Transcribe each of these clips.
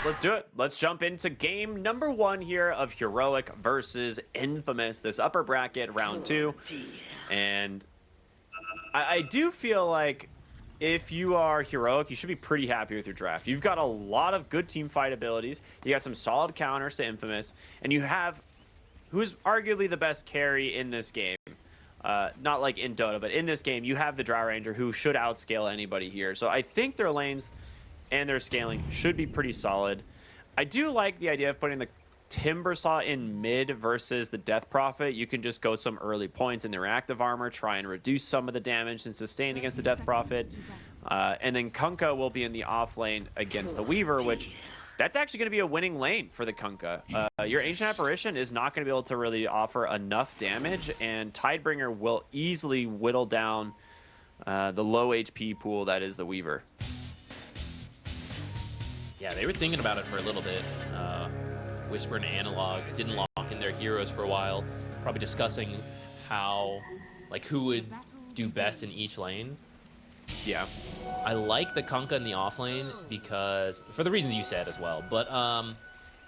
let's do it. Let's jump into game number 1 here of Heroic versus Infamous, this upper bracket round 2. And I do feel like if you are Heroic, you should be pretty happy with your draft. You've got a lot of good team fight abilities. You got some solid counters to Infamous, and you have who's arguably the best carry in this game. Not like in Dota, but in this game, you have the Drow Ranger who should outscale anybody here. So I think their lanes and their scaling should be pretty solid. I do like the idea of putting the Timber Saw in mid versus the Death Prophet. You can just go some early points in their active armor, try and reduce some of the damage and sustain against the Death Prophet. And then Kunkka will be in the off lane against the Weaver, which that's actually going to be a winning lane for the Kunkka. Your Ancient Apparition is not going to be able to really offer enough damage, and Tidebringer will easily whittle down the low HP pool that is the Weaver. Yeah, they were thinking about it for a little bit. Whisper and Analog didn't lock in their heroes for a while, probably discussing how, like, who would do best in each lane. Yeah. I like the Kunkka in the off lane because, for the reasons you said as well, but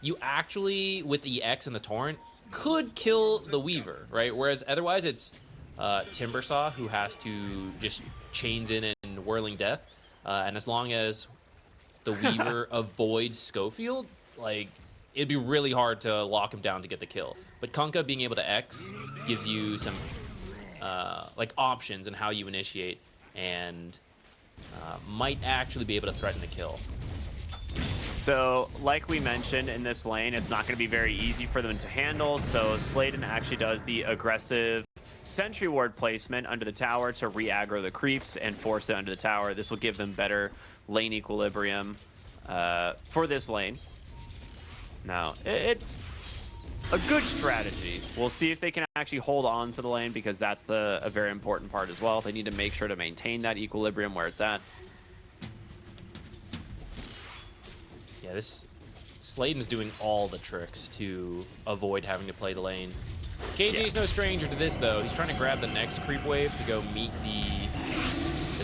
you actually, with the EX and the Torrent, could kill the Weaver, right? Whereas otherwise it's Timbersaw who has to just chains in and Whirling Death. And as long as the Weaver avoids Schofield, like, it'd be really hard to lock him down to get the kill. But Kunkka being able to X gives you some like options in how you initiate, and might actually be able to threaten the kill. So, like we mentioned, in this lane, it's not going to be very easy for them to handle, so Sladen actually does the aggressive Sentry Ward placement under the tower to re-aggro the creeps and force it under the tower. This will give them better lane equilibrium for this lane. Now, it's a good strategy. We'll see if they can actually hold on to the lane, because that's a very important part as well. They need to make sure to maintain that equilibrium where it's at. Yeah, this Sladen's doing all the tricks to avoid having to play the lane. KJ's no stranger to this, though. He's trying to grab the next creep wave to go meet the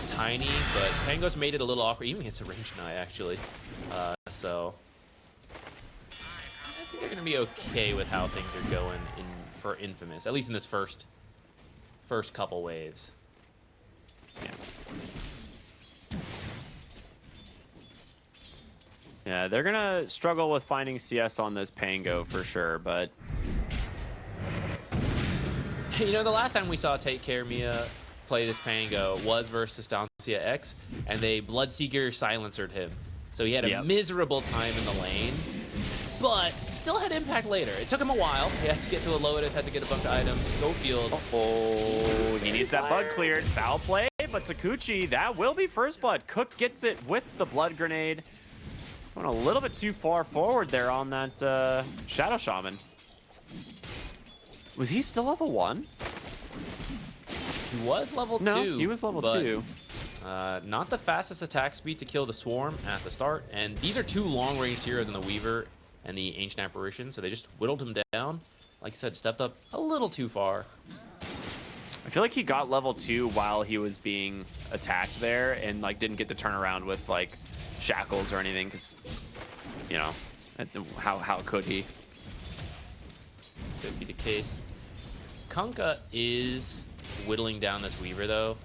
Tiny, but Pango's made it a little awkward, even against a ranged Knight, actually. So I think they're going to be okay with how things are going for Infamous, at least in this first couple waves. Yeah. Yeah, they're gonna struggle with finding CS on this Pango for sure, but you know, the last time we saw Take Care Mia play this Pango was versus Stancia X, and they Bloodseeker silencered him. So he had a miserable time in the lane, but still had impact later. It took him a while. He had to get to a Lotus, had to get a bunch of items. Schofield. Oh, he needs that bug cleared. Foul play, but Sakuchi, that will be first blood. Cook gets it with the blood grenade. Going a little bit too far forward there on that Shadow Shaman. Was he still level 1? He was level 2. No, he was level 2. Not the fastest attack speed to kill the Swarm at the start. And these are two long-range heroes in the Weaver and the Ancient Apparition, so they just whittled him down. Like I said, stepped up a little too far. I feel like he got level 2 while he was being attacked there, and like didn't get to turn around with like shackles or anything, because, you know, how could he? Could be the case. Kunkka is whittling down this Weaver, though.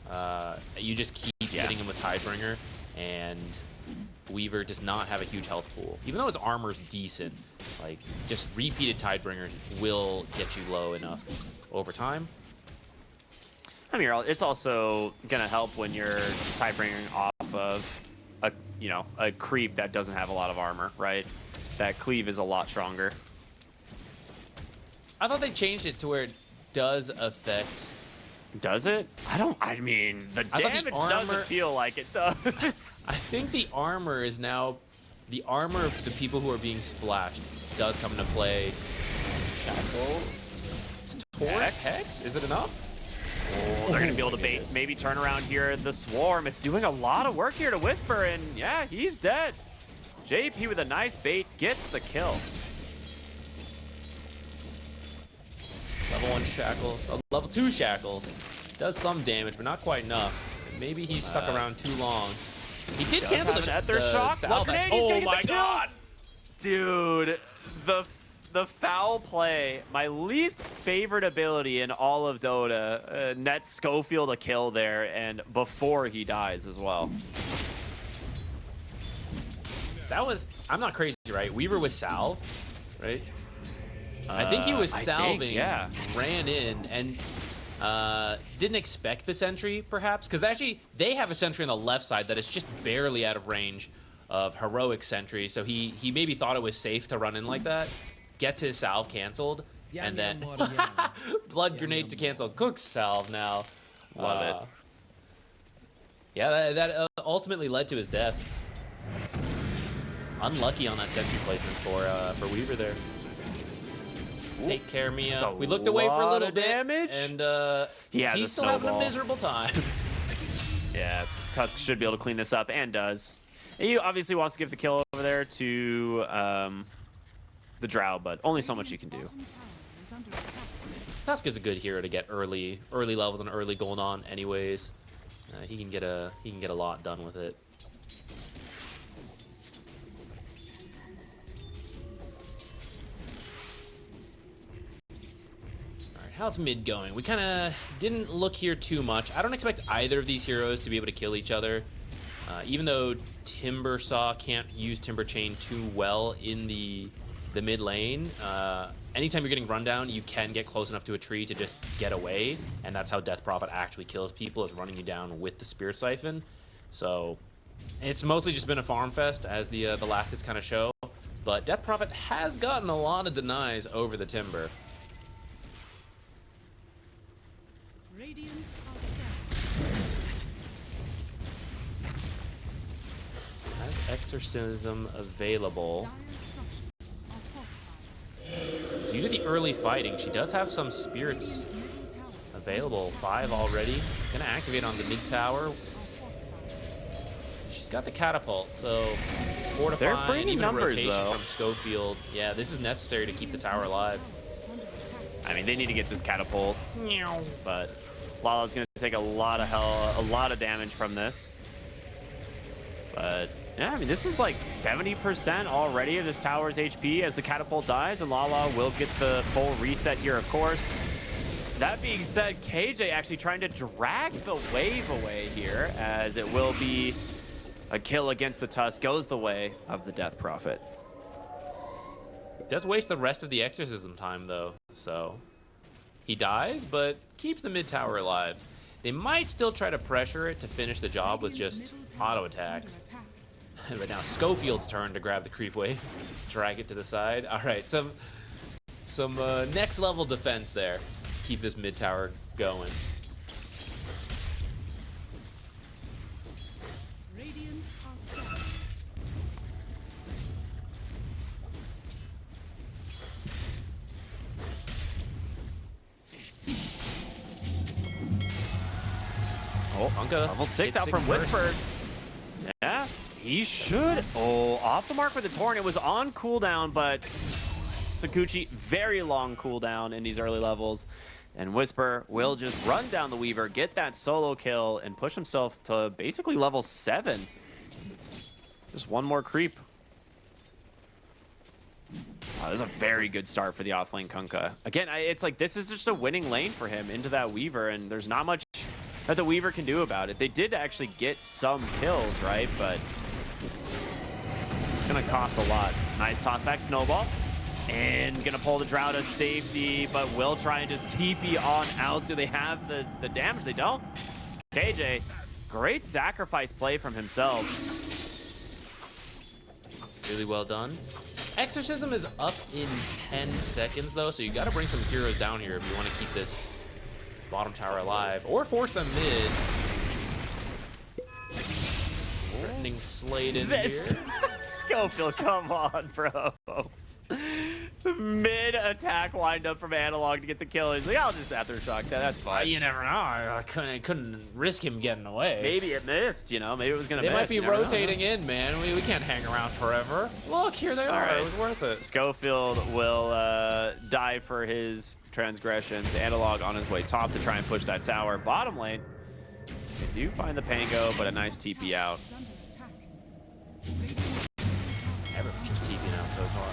You just keep hitting him with Tidebringer, and Weaver does not have a huge health pool. Even though his armor's decent, like, just repeated Tidebringers will get you low enough over time. I mean, it's also gonna help when you're Tidebringing off of a creep that doesn't have a lot of armor, right? That cleave is a lot stronger. I thought they changed it to where it does affect. Does it? I mean, the damage doesn't feel like it does. I think the armor is now, the armor of the people who are being splashed does come into play. Shackle. Torrent Hex? Is it enough? Oh, they're gonna be able to bait, maybe turn around here. The Swarm, it's doing a lot of work here to Whisper, and yeah, he's dead. JP with a nice bait gets the kill. Level 1 Shackles, level 2 Shackles. Does some damage, but not quite enough. Maybe he's stuck around too long. He did cancel the Ether shock. salve. Oh my god! Dude, the foul play, my least favorite ability in all of Dota, nets Schofield a kill there, and before he dies as well. That was, I'm not crazy, right? Weaver was salved, right? I think he was salving, yeah. ran in, and didn't expect the sentry, perhaps? Because actually, they have a sentry on the left side that is just barely out of range of heroic sentry, so he maybe thought it was safe to run in like that. Gets his salve canceled, and then blood grenade to cancel Cook's salve now. Love it. Yeah, that ultimately led to his death. Unlucky on that sentry placement for Weaver there. Take care, Mia. We looked away for a little bit, damage, and he's still having a miserable time. Yeah, Tusk should be able to clean this up, and does. And he obviously wants to give the kill over there to the Drow, but only so much you can do. Tusk is a good hero to get early levels and early gold on, anyways. He can get a lot done with it. How's mid going? We kind of didn't look here too much. I don't expect either of these heroes to be able to kill each other. Even though Timbersaw can't use Timber Chain too well in the mid lane, anytime you're getting run down, you can get close enough to a tree to just get away, and that's how Death Prophet actually kills people, is running you down with the Spirit Siphon. So it's mostly just been a farm fest, as the last hits kind of show, but Death Prophet has gotten a lot of denies over the Timber. Has Exorcism available. Due to the early fighting, she does have some spirits available. 5 already. Gonna activate on the mid tower. She's got the catapult, so it's 4 to 5. They're bringing even numbers, rotation though. from Schofield. Yeah, this is necessary to keep the tower alive. I mean, they need to get this catapult, but Lala's gonna take a lot of damage from this. But yeah, I mean, this is like 70% already of this tower's HP as the catapult dies, and Lala will get the full reset here, of course. That being said, KJ actually trying to drag the wave away here, as it will be a kill against the Tusk, goes the way of the Death Prophet. Does waste the rest of the exorcism time, though, so he dies, but keeps the mid tower alive. They might still try to pressure it to finish the job with just auto attacks. But now Schofield's turn to grab the creep wave, drag it to the side. All right, some next level defense there to keep this mid tower going. Oh, Anka level 6 out hit 6 from first. Whisper. Yeah, he should. Oh, off the mark with the Torrent. It was on cooldown, but Sakuchi, very long cooldown in these early levels. And Whisper will just run down the Weaver, get that solo kill, and push himself to basically level 7. Just one more creep. Wow, this is a very good start for the offlane Kunkka. Again, it's like this is just a winning lane for him into that Weaver, and there's not much that the Weaver can do about it. They did actually get some kills, right? But it's gonna cost a lot. Nice toss back snowball. And gonna pull the Drow to safety, but will try and just TP on out. Do they have the damage? They don't. KJ, great sacrifice play from himself. Really well done. Exorcism is up in 10 seconds, though, so you got to bring some heroes down here if you want to keep this bottom tower alive, or force them mid. Threatening Slade in here. Schofield, come on, bro. Mid attack wind up from Analog to get the kill. He's like, I'll just aftershock that. That's fine. You never know. I couldn't risk him getting away. Maybe it missed, you know. Maybe it was going to miss. They might be rotating in, man. We can't hang around forever. Look, here they are. Right. It was worth it. Schofield will die for his transgressions. Analog on his way top to try and push that tower. Bottom lane, they do find the Pango, but a nice TP out. Everyone's just TPing now so far.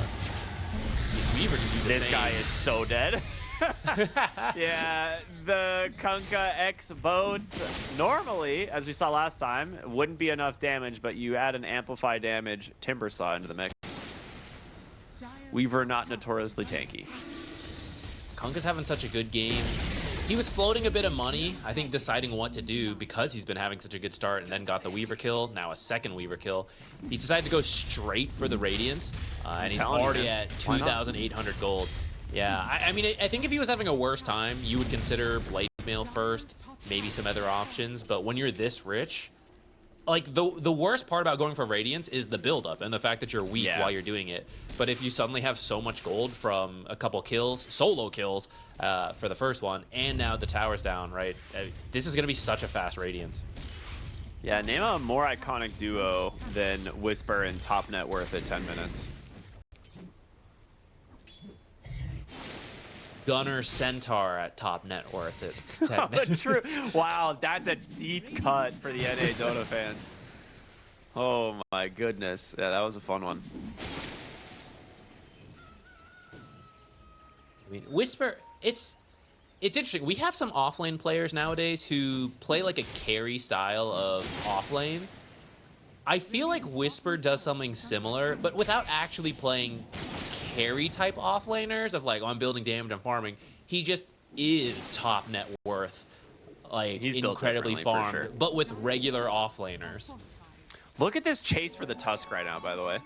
Weaver can do the This same. guy is so dead. Yeah, the Kunkka X boats normally, as we saw last time, wouldn't be enough damage, but you add an amplify damage Timber Saw into the mix. Weaver not notoriously tanky. Kunkka's having such a good game. He was floating a bit of money, I think, deciding what to do because he's been having such a good start and then got the Weaver kill, now a second Weaver kill. He's decided to go straight for the Radiance, and he's already at 2,800 gold. Yeah, I mean, I think if he was having a worse time, you would consider Blade Mail first, maybe some other options, but when you're this rich, like, the worst part about going for Radiance is the buildup and the fact that you're weak while you're doing it. But if you suddenly have so much gold from a couple kills, solo kills, for the first one, and now the tower's down, right? This is going to be such a fast Radiance. Yeah, name a more iconic duo than Whisper and Top Net Worth at 10 minutes. Gunner Centaur at top net worth at 10 minutes. True. Wow, that's a deep cut for the NA Dota fans. Oh my goodness. Yeah, that was a fun one. I mean, Whisper, it's interesting. We have some offlane players nowadays who play like a carry style of offlane. I feel like Whisper does something similar, but without actually playing carry type offlaners of like, oh, I'm building damage, I'm farming. He just is top net worth, like, he's incredibly farmed, sure. but with regular offlaners. Look at this chase for the Tusk right now, by the way.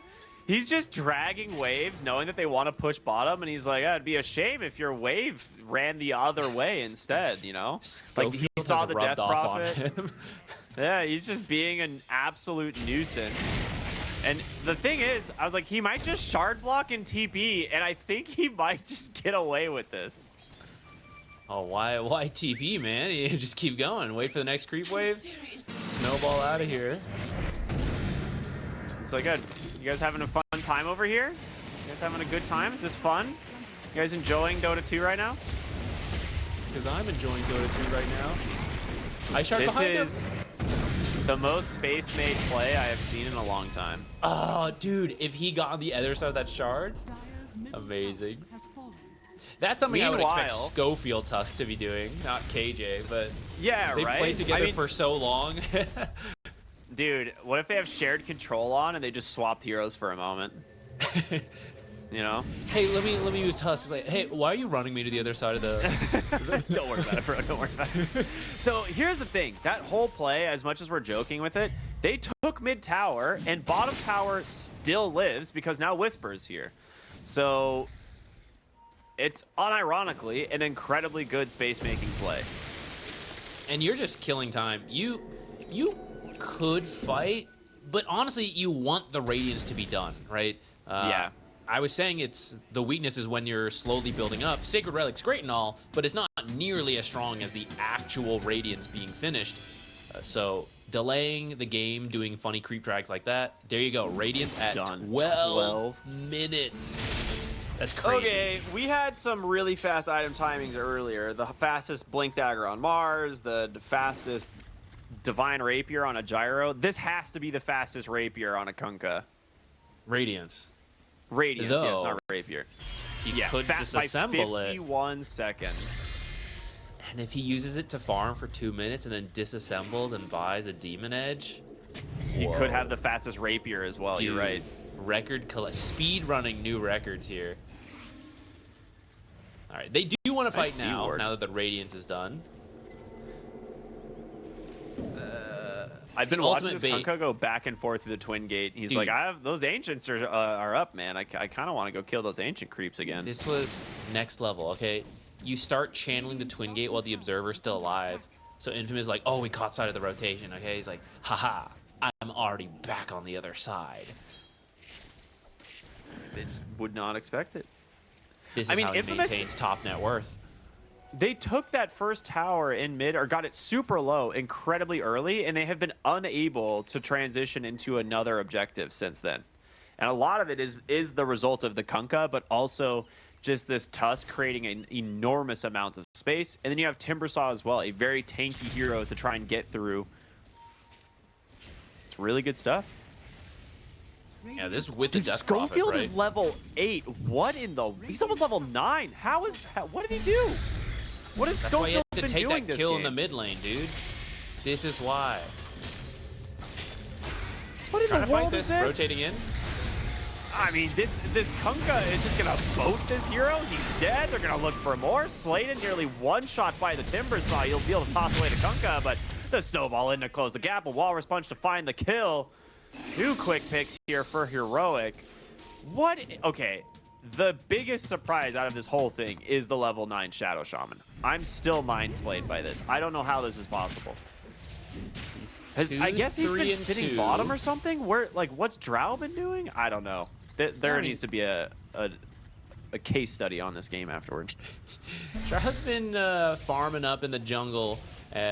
He's just dragging waves, knowing that they want to push bottom, and he's like, it'd be a shame if your wave ran the other way instead, you know? Like, he saw the Death Prophet. Yeah, he's just being an absolute nuisance. And the thing is, I was like, he might just shard block and TP, and I think he might just get away with this. Oh, why TP, man? You just keep going. Wait for the next creep wave. Snowball out of here. It's like, good. You guys having a fun time over here? You guys having a good time? Is this fun? You guys enjoying Dota 2 right now? Because I'm enjoying Dota 2 right now. I shard behind him. This is the most space made play I have seen in a long time. Oh, dude, if he got on the other side of that shard, amazing. That's something I would expect Schofield Tusk to be doing, not KJ, but yeah, they've right? played together for so long. Dude, what if they have shared control on and they just swapped heroes for a moment? You know? Hey, let me use Tusk. It's like, hey, why are you running me to the other side of the... Don't worry about it, bro. Don't worry about it. So here's the thing. That whole play, as much as we're joking with it, they took mid tower, and bottom tower still lives because now Whisper's here. So it's unironically an incredibly good space-making play. And you're just killing time. You could fight, but honestly, you want the Radiance to be done, right? Yeah. I was saying it's the weakness is when you're slowly building up. Sacred Relic's great and all, but it's not nearly as strong as the actual Radiance being finished. So delaying the game, doing funny creep drags like that. There you go. Radiance at 12 minutes. That's crazy. Okay, we had some really fast item timings earlier. The fastest Blink Dagger on Mars, the fastest Divine Rapier on a Gyro. This has to be the fastest Rapier on a Kunkka. Radiance. Radiance, yes, not Rapier. He could disassemble by 51 seconds. And if he uses it to farm for 2 minutes and then disassembles and buys a Demon Edge, he could have the fastest Rapier as well. Dude, you're right. Speed running new records here. All right, they do want to fight now that the Radiance is done. I've been watching this Kunkka go back and forth through the Twin Gate. He's like, those Ancients are up, man. I kind of want to go kill those Ancient creeps again. This was next level, okay? You start channeling the Twin Gate while the Observer's still alive. So Infamous is like, oh, we caught sight of the rotation, okay? He's like, haha, I'm already back on the other side. They just would not expect it. This is how he maintains top net worth. They took that first tower in mid, or got it super low incredibly early, and they have been unable to transition into another objective since then. And a lot of it is the result of the Kunkka, but also just this Tusk creating an enormous amount of space. And then you have Timbersaw as well, a very tanky hero to try and get through. It's really good stuff. Yeah, this with the Dude, Death Prophet, Schofield right? is level 8. What in the... He's almost level 9. What did he do? What has That's why you Schofield have to been take doing that this kill game? in the mid lane, dude. This is why. What in Trying the to fight world is this, this? rotating in. I mean, this Kunkka is just gonna boat this hero. He's dead. They're gonna look for more. Sladen nearly one shot by the Timber Saw. You'll be able to toss away to Kunkka, but the snowball in to close the gap. A Walrus Punch to find the kill. 2 quick picks here for Heroic. What? Okay, the biggest surprise out of this whole thing is the level 9 Shadow Shaman. I'm still mind flayed by this. I don't know how this is possible. I guess he's been sitting bottom or something. What's Drow been doing? I don't know. There needs to be a case study on this game afterward. Drow's been farming up in the jungle,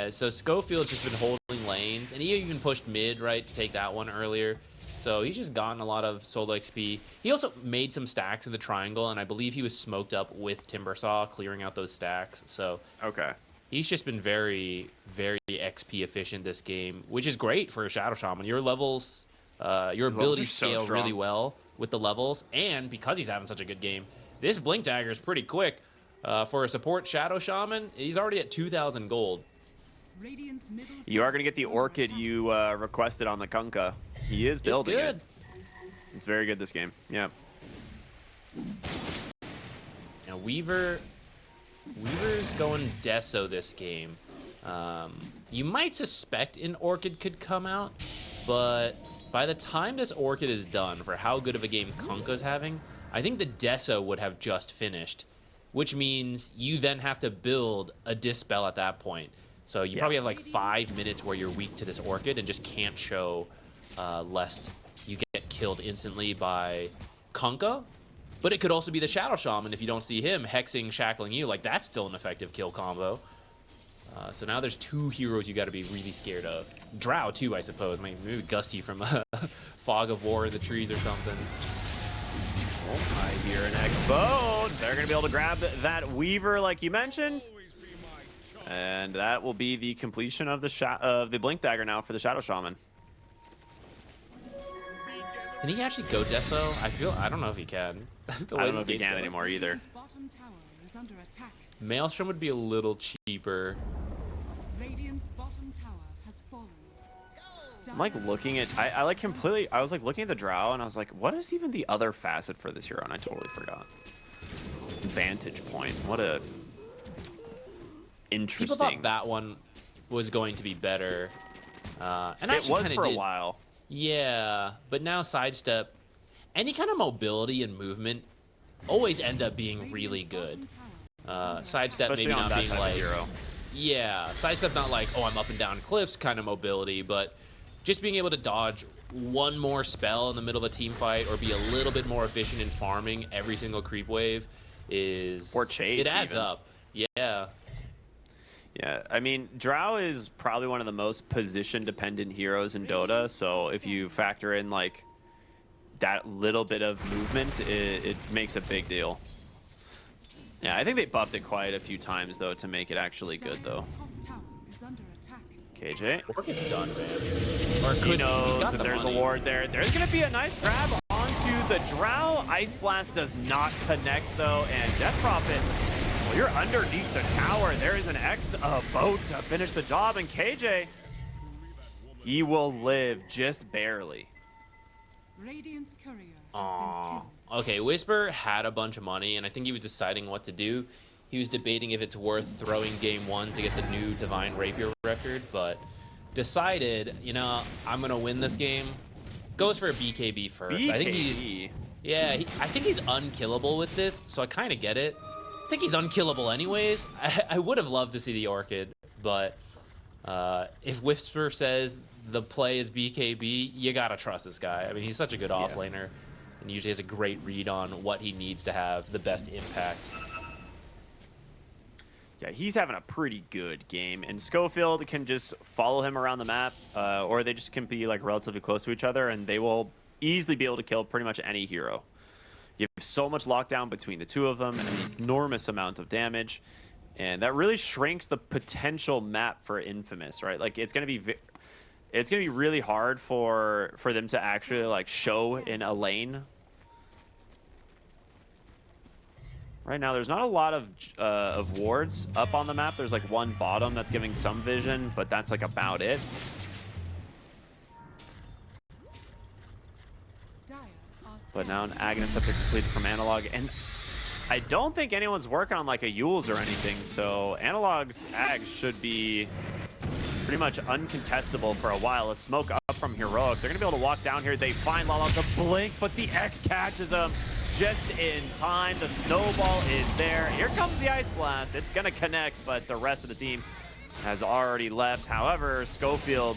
so Schofield's just been holding lanes, and he even pushed mid, right, to take that one earlier. So he's just gotten a lot of solo XP. He also made some stacks in the triangle, and I believe he was smoked up with Timbersaw, clearing out those stacks. So okay. He's just been very, very XP efficient this game, which is great for a Shadow Shaman. Your levels, your abilities scale really well with the levels, and because he's having such a good game, this Blink Dagger is pretty quick. For a support Shadow Shaman, he's already at 2,000 gold. You are going to get the Orchid you requested on the Kunkka. He is building it. It's very good this game. Yeah. Now Weaver's going Deso this game. You might suspect an Orchid could come out, but by the time this Orchid is done, for how good of a game Kunkka's having, I think the Deso would have just finished, which means you then have to build a Dispel at that point. So you probably have like 5 minutes where you're weak to this Orchid and just can't show lest you get killed instantly by Kunkka. But it could also be the Shadow Shaman if you don't see him hexing, shackling you. Like, that's still an effective kill combo. So now there's 2 heroes you got to be really scared of. Drow, too, I suppose. Maybe Gusty from Fog of War in the trees or something. Oh, I hear an X-Bone. They're going to be able to grab that Weaver like you mentioned. And that will be the completion of the Blink Dagger now for the Shadow Shaman. Can he actually go Deso? I don't know if he can. I don't know if he can anymore either. Maelstrom would be a little cheaper. I'm like looking at, I was like looking at the Drow and I was like, what is even the other facet for this hero? And I totally forgot. Vantage point. What a interesting. People thought that one was going to be better. And it was for a while. Yeah, but now sidestep, any kind of mobility and movement always ends up being really good. Sidestep especially maybe not being like, hero. Yeah, sidestep not like, oh, I'm up and down cliffs kind of mobility, but just being able to dodge one more spell in the middle of a team fight or be a little bit more efficient in farming every single creep wave is... Or chase, it adds even. up. Yeah. Yeah, I mean, Drow is probably one of the most position-dependent heroes in Dota, so if you factor in, like, that little bit of movement, it makes a big deal. Yeah, I think they buffed it quite a few times, though, to make it actually good, though. KJ. Orchid's done, man. Or He knows that there's a ward there. There's going to be a nice grab onto the Drow. Ice Blast does not connect, though, and Death Prophet... Well, you're underneath the tower. There is an boat to finish the job, and KJ, he will live just barely. Radiant's courier has been killed. Okay, Whisper had a bunch of money, and I think he was deciding what to do. He was debating if it's worth throwing game 1 to get the new Divine Rapier record, but decided, you know, I'm going to win this game. Goes for a BKB first. BKB? I think he's unkillable with this, so I kind of get it. I think he's unkillable anyways. I would have loved to see the Orchid, but if Whisper says the play is BKB, you gotta trust this guy. I mean, he's such a good offlaner, and usually has a great read on what he needs to have the best impact. Yeah, he's having a pretty good game, and Schofield can just follow him around the map, or they just can be like relatively close to each other, and they will easily be able to kill pretty much any hero. You have so much lockdown between the two of them and an enormous amount of damage. And that really shrinks the potential map for Infamous, right? Like, it's going to be... it's gonna be really hard for them to actually like show in a lane. Right now, there's not a lot of wards up on the map. There's like one bottom that's giving some vision, but that's like about it. But now an Aghanim Scepter completed from Analog, and I don't think anyone's working on like a Yules or anything, so Analog's Ags should be pretty much uncontestable for a while. A smoke up from Heroic. They're gonna be able to walk down here. They find Lala the blink, but the X catches him just in time. The snowball is there. Here comes the Ice Blast. It's gonna connect, but the rest of the team has already left. However, Schofield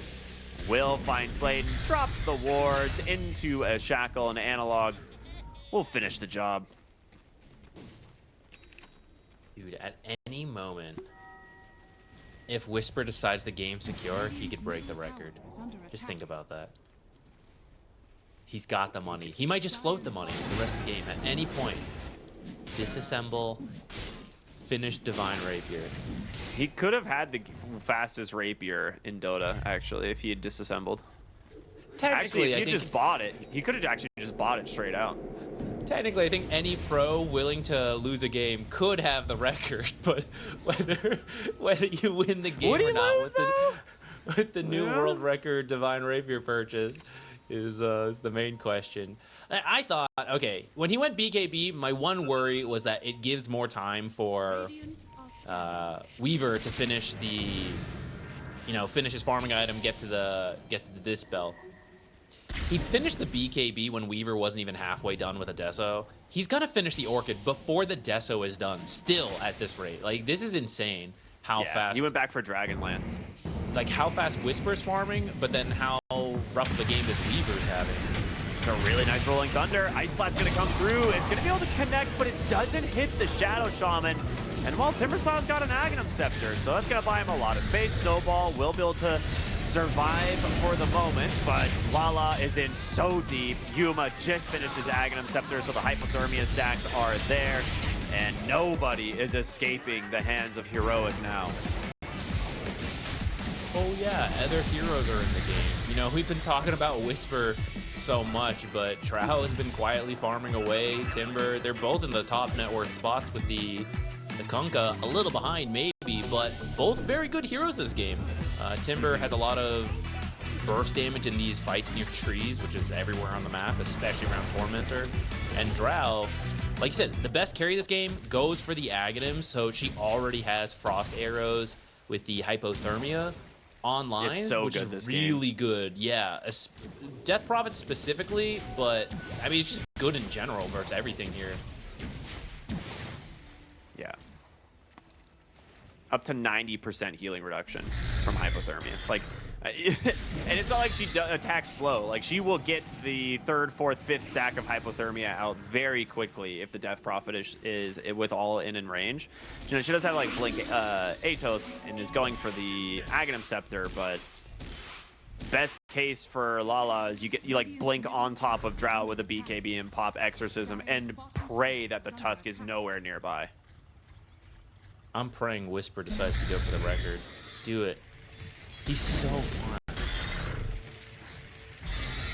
will find Slayton, drops the wards into a shackle, and Analog will finish the job. Dude, at any moment, if Whisper decides the game's secure, he could break the record. Just think about that. He's got the money. He might just float the money for the rest of the game at any point. Disassemble, finish Divine Rapier. He could have had the fastest rapier in Dota, actually, if he had disassembled. Actually, if he just bought it, he could have actually just bought it straight out. Technically, I think any pro willing to lose a game could have the record, but whether you win the game or not with the new world record Divine Rapier purchase is the main question. I thought, okay, when he went BKB, my one worry was that it gives more time for Weaver to finish the, finish his farming item, get to the dispel. He finished the BKB when Weaver wasn't even halfway done with a Deso. He's gonna finish the Orchid before the Deso is done, still at this rate. Like, this is insane how fast. He went back for Dragonlance. Like, how fast Whisper's farming, but then how rough of a game this Weaver's having. It's a really nice Rolling Thunder. Ice Blast gonna come through. It's gonna be able to connect, but it doesn't hit the Shadow Shaman. And well, Timbersaw's got an Aghanim Scepter, so that's gonna buy him a lot of space. Snowball will be able to survive for the moment, but Lala is in so deep. Yuma just finished his Aghanim Scepter, so the Hypothermia stacks are there, and nobody is escaping the hands of Heroic now. Oh yeah, other heroes are in the game. We've been talking about Whisper so much, but Trow has been quietly farming away. Timber, they're both in the top net worth spots with the Kunkka, a little behind maybe, but both very good heroes this game. Timber has a lot of burst damage in these fights near trees, which is everywhere on the map, especially around Tormentor. And Drow, like you said, the best carry this game goes for the Aghanim, so she already has Frost Arrows with the Hypothermia online, it's so which good is this really game. good. Yeah, Death Prophet specifically, but I mean, it's just good in general versus everything here. Yeah. Up to 90% healing reduction from Hypothermia. Like, and it's not like she attacks slow. Like, she will get the 3rd, 4th, 5th stack of Hypothermia out very quickly if the Death Prophet is with all in range. She does have, like, Blink Atos and is going for the Aghanim Scepter, but best case for Lala is you like blink on top of Drow with a BKB and pop Exorcism and pray that the Tusk is nowhere nearby. I'm praying Whisper decides to go for the record. Do it. He's so fun.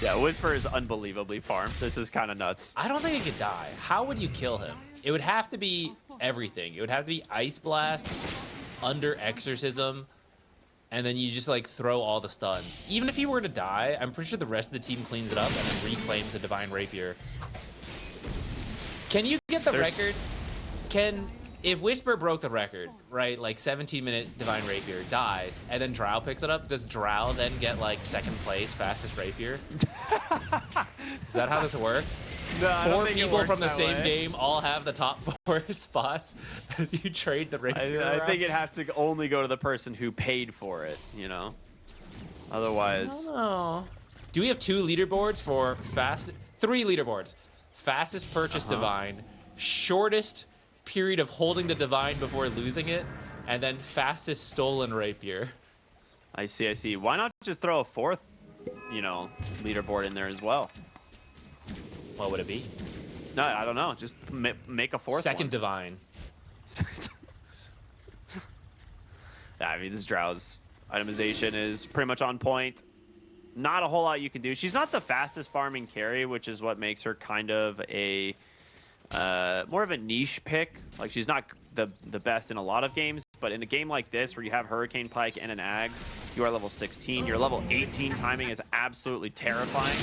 Yeah, Whisper is unbelievably farmed. This is kind of nuts. I don't think he could die. How would you kill him? It would have to be everything. It would have to be Ice Blast, under Exorcism, and then you just like throw all the stuns. Even if he were to die, I'm pretty sure the rest of the team cleans it up and then reclaims the Divine Rapier. Can you get the record? If Whisper broke the record, right, like 17-minute Divine Rapier, dies, and then Drow picks it up, does Drow then get, like, 2nd place, fastest Rapier? Is that how this works? No, I don't think it people works from the that same way. game all have the top 4 spots as you trade the Rapier I around? think it has to only go to the person who paid for it, Otherwise... Oh. Do we have 2 leaderboards for 3 leaderboards. Fastest purchase Divine, shortest period of holding the Divine before losing it, and then fastest stolen Rapier. I see. Why not just throw a 4th, leaderboard in there as well? What would it be? No, I don't know. Just make a 4th Second one. Divine. Yeah, I mean, this Drow's itemization is pretty much on point. not a whole lot you can do. She's not the fastest farming carry, which is what makes her kind of a more of a niche pick. Like, she's not the best in a lot of games, but in a game like this where you have Hurricane Pike and an Ags, you are level 16. Your level 18 timing is absolutely terrifying.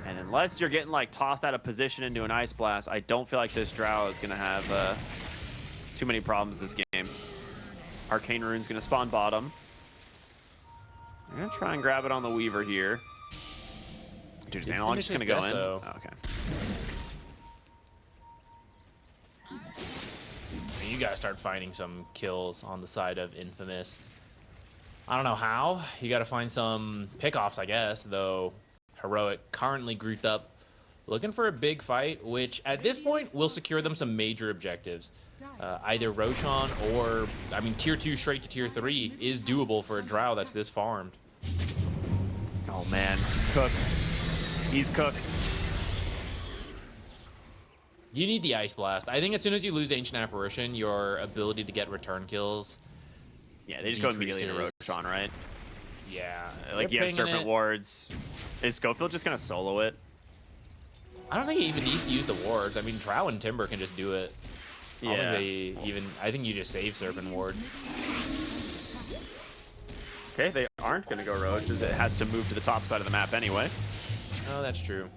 And unless you're getting like tossed out of position into an Ice Blast, I don't feel like this Drow is going to have too many problems this game. Arcane Rune's going to spawn bottom. I'm going to try and grab it on the Weaver here. Dude, is Analog just going to go in? Oh, okay. You gotta start finding some kills on the side of Infamous. I don't know how. You gotta find some pickoffs, I guess, though. Heroic currently grouped up, looking for a big fight, which at this point will secure them some major objectives. Either Roshan or, I mean, tier 2 straight to tier 3 is doable for a Drow that's this farmed. Oh, man. Cook. He's cooked. You need the Ice Blast. I think as soon as you lose Ancient Apparition, your ability to get return kills. Yeah, they just go immediately to Roshan, right? Yeah. Like, you have Serpent Wards. Is Schofield just going to solo it? I don't think he even needs to use the wards. I mean, Drow and Timber can just do it. Yeah. I think you just save Serpent Wards. Okay, they aren't going to go Roche, as it has to move to the top side of the map anyway. Oh, that's true.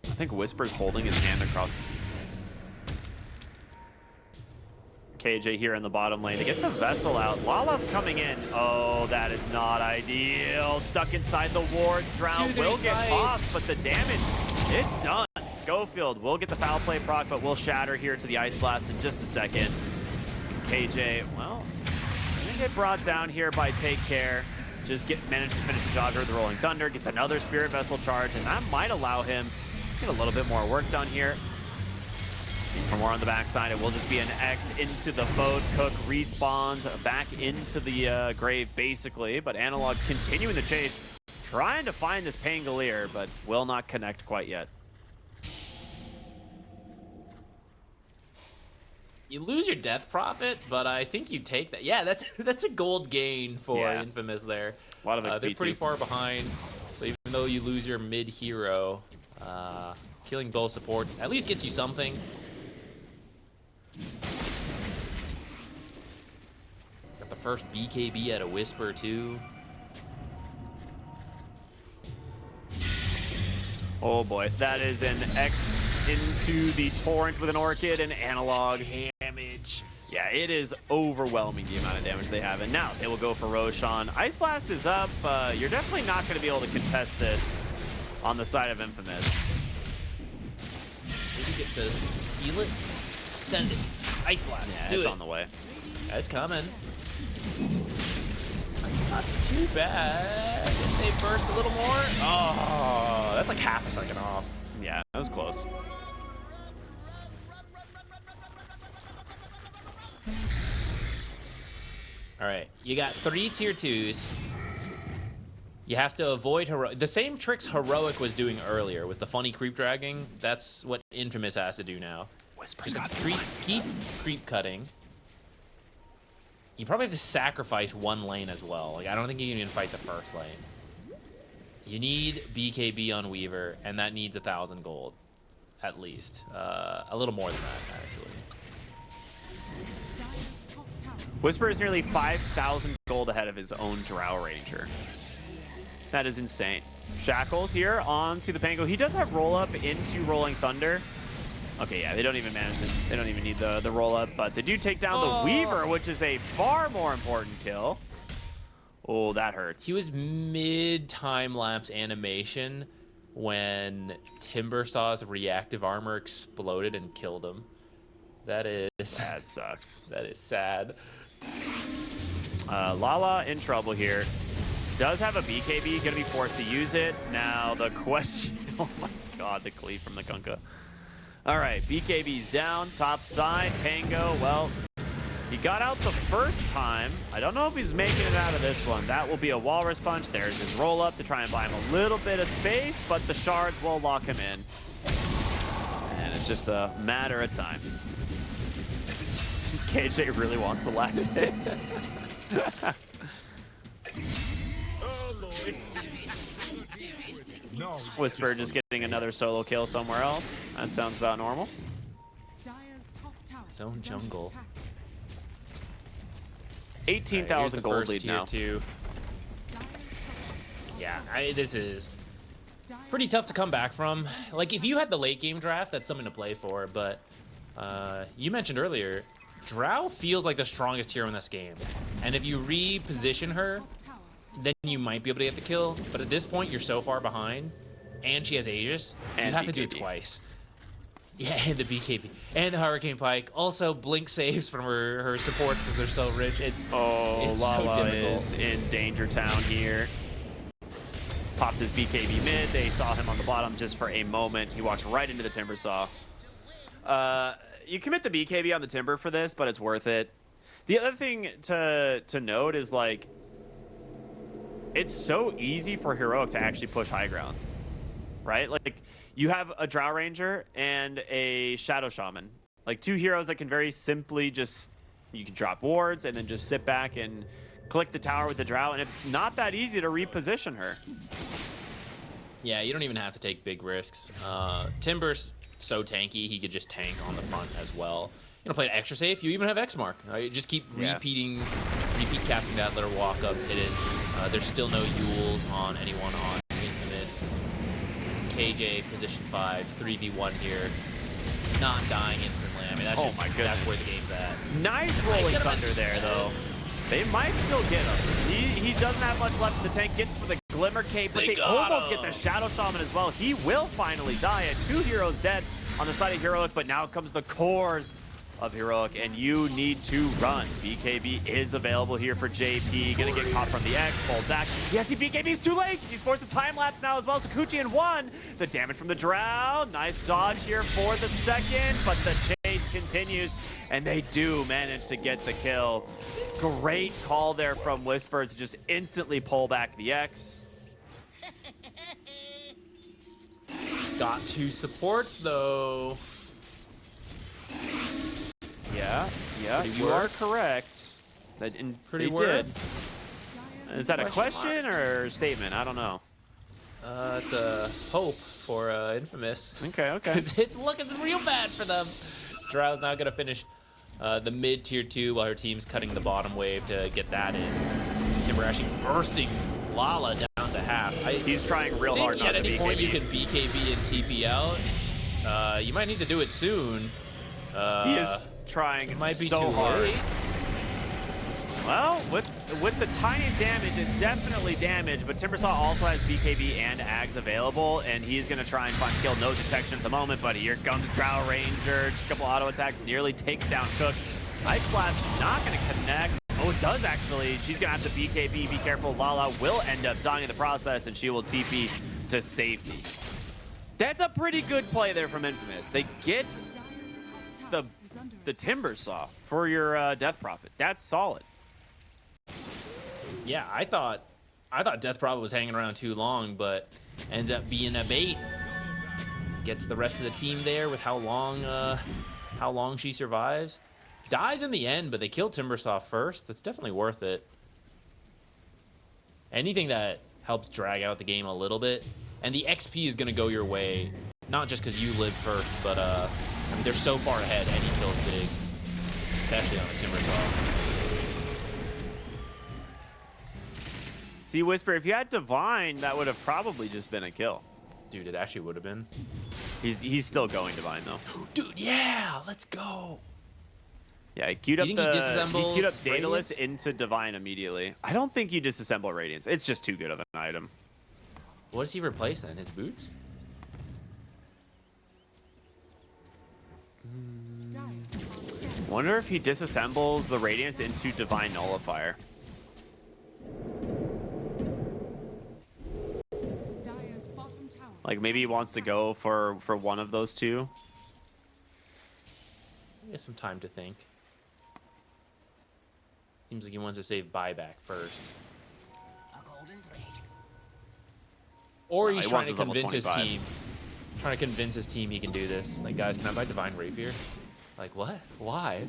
I think Whisper's holding his hand across. KJ here in the bottom lane to get the Vessel out. Lala's coming in. Oh, that is not ideal. Stuck inside the wards. Drow will get tossed, but the damage, it's done. Schofield will get the foul play proc, but will shatter here to the Ice Blast in just a second. KJ, well, gonna get brought down here by Take Care. Just managed to finish the job here with the Rolling Thunder. Gets another Spirit Vessel charge, and that might allow him get a little bit more work done here. For more on the backside, it will just be an X into the boat. Cook respawns back into the grave, basically. But Analog continuing the chase, trying to find this Pangolier, but will not connect quite yet. You lose your Death Prophet, but I think you take that. Yeah, that's a gold gain for Infamous there. A lot of XP they're pretty far behind, so even though you lose your mid-hero, killing both supports at least gets you something. Got the first BKB at a Whisper, too. Oh boy, that is an X into the Torrent with an Orchid and Analog. Damage. Yeah, it is overwhelming the amount of damage they have. And now they will go for Roshan. Ice Blast is up. You're definitely not going to be able to contest this on the side of Infamous. Maybe get to steal it? Send it. Ice Blast. Yeah, Do it's it. on the way. It's coming. It's not too bad. If they burst a little more. Oh, that's like half a second off. Yeah, that was close. All right, you got 3 tier 2s. You have to avoid the same tricks Heroic was doing earlier with the funny creep dragging. That's what Infamous has to do now. Whisper's Just got keep creep cutting. You probably have to sacrifice one lane as well. Like, I don't think you can even fight the first lane. You need BKB on Weaver, and that needs 1,000 gold, at least. A little more than that, actually. Whisper is nearly 5,000 gold ahead of his own Drow Ranger. That is insane. Shackles here onto the Pango. He does have roll up into Rolling Thunder. Okay, yeah, they don't even manage to. They don't even need the roll up, but they do take down the Weaver, which is a far more important kill. Oh, that hurts. He was mid time lapse animation when Timber Saw's reactive armor exploded and killed him. That sucks. That is sad. Lala in trouble here. Does have a BKB, gonna be forced to use it. Now the question, oh my god, the cleave from the Kunkka. All right, BKB's down, top side, Pango, well, he got out the first time. I don't know if he's making it out of this one. That will be a Walrus Punch. There's his roll up to try and buy him a little bit of space, but the shards will lock him in. And it's just a matter of time. KJ really wants the last hit. Whisper just getting another solo kill somewhere else. That sounds about normal. Dire's top tower Zone is under jungle. attack. 18,000 gold lead now. Tier 2. Dire's structures Yeah, are this is Dire's pretty tough to come back from. Like, if you had the late game draft, that's something to play for. But you mentioned earlier, Drow feels like the strongest hero in this game. And if you reposition her, top tower is then you might be able to get the kill. But at this point, you're so far behind, and she has Aegis, you And have to do it BKB. twice. Yeah, and the BKB. And the Hurricane Pike. Also, blink saves from her support because they're so rich. It's Oh, so Lala difficult. is in Danger Town here. Popped his BKB mid. They saw him on the bottom just for a moment. He walked right into the Timber Saw. You commit the BKB on the Timber for this, but it's worth it. The other thing to note is, like, it's so easy for Heroic to actually push high ground, right? Like, you have a Drow Ranger and a Shadow Shaman. Like, two heroes that can very simply just, you can drop wards and then just sit back and click the tower with the Drow, and it's not that easy to reposition her. Yeah, you don't even have to take big risks. Timber's so tanky, he could just tank on the front as well. You know, play it extra safe, you even have X-Mark. Right? Just keep repeat casting that, let her walk up, hit it. There's still no Yules on anyone on Infamous. KJ, position 5, 3v1 here. Not dying instantly. I mean, that's Oh just, my that's goodness. where the game's at. Nice rolling Get him thunder there, though. They might still get him. He doesn't have much left in the tank. Gets for the Glimmer Cape, but They they got almost him. get the Shadow Shaman as well. He will finally die. 2 heroes dead on the side of Heroic, but now comes the cores of Heroic, and you need to run. BKB is available here for JP. Gonna get caught from the X, pulled back. He actually BKB's too late. He's forced to time lapse now as well. Sakuchi in 1. The damage from the Drow. Nice dodge here for the second, but the chase continues, and they do manage to get the kill. Great call there from Whisper to just instantly pull back the X. Got 2 supports, though. Yeah, Pretty you work. are correct. Pretty they work. did. Dire's Is that a Question question or a statement? I don't know. It's a hope for Infamous. Okay. 'Cause it's looking real bad for them. Drow's now going to finish the mid tier 2 while her team's cutting the bottom wave to get that in. Timber actually bursting Lala down to half. He's trying real hard think not at to any point you BKB. can BKB and TP out. You might need to do it soon. He is trying Might be so too hard. late. Well, with the tiniest damage, it's definitely damage, but Timbersaw also has BKB and Ags available, and he's going to try and find kill. No detection at the moment, but here comes Drow Ranger. Just a couple auto attacks, nearly takes down Cook. Ice Blast not going to connect. Oh, it does actually. She's going to have to BKB. Be careful. Lala will end up dying in the process, and she will TP to safety. That's a pretty good play there from Infamous. They get Dire's top the tower is under the attack. Timbersaw for your Death Prophet. That's solid. Yeah, I thought Death Prophet was hanging around too long, but ends up being a bait. Gets the rest of the team there with how long she survives. Dies in the end, but they kill Timbersaw first. That's definitely worth it. Anything that helps drag out the game a little bit, and the XP is gonna go your way, not just because you lived first, but I mean they're so far ahead. Any kill's big, especially on the Timbersaw. See, Whisper, if you had Divine, that would have probably just been a kill. Dude, it actually would have been. He's still going Divine, though. Dude, yeah, let's go. Yeah, he queued Do up you think he he disassembles queued up Daedalus Radiance? into Divine immediately. I don't think you disassemble Radiance. It's just too good of an item. What does he replace then? His boots? Dire are scared. Wonder if he disassembles the Radiance into Divine Nullifier. Dire's bottom tower. Like maybe he wants to go for one of those two. He has some time to think. Seems like he wants to save buyback first. Or No, he's he trying wants to his level convince his 25. team. Trying to convince his team he can do this. Like, guys, can I buy Divine Rapier? Like, what? Why?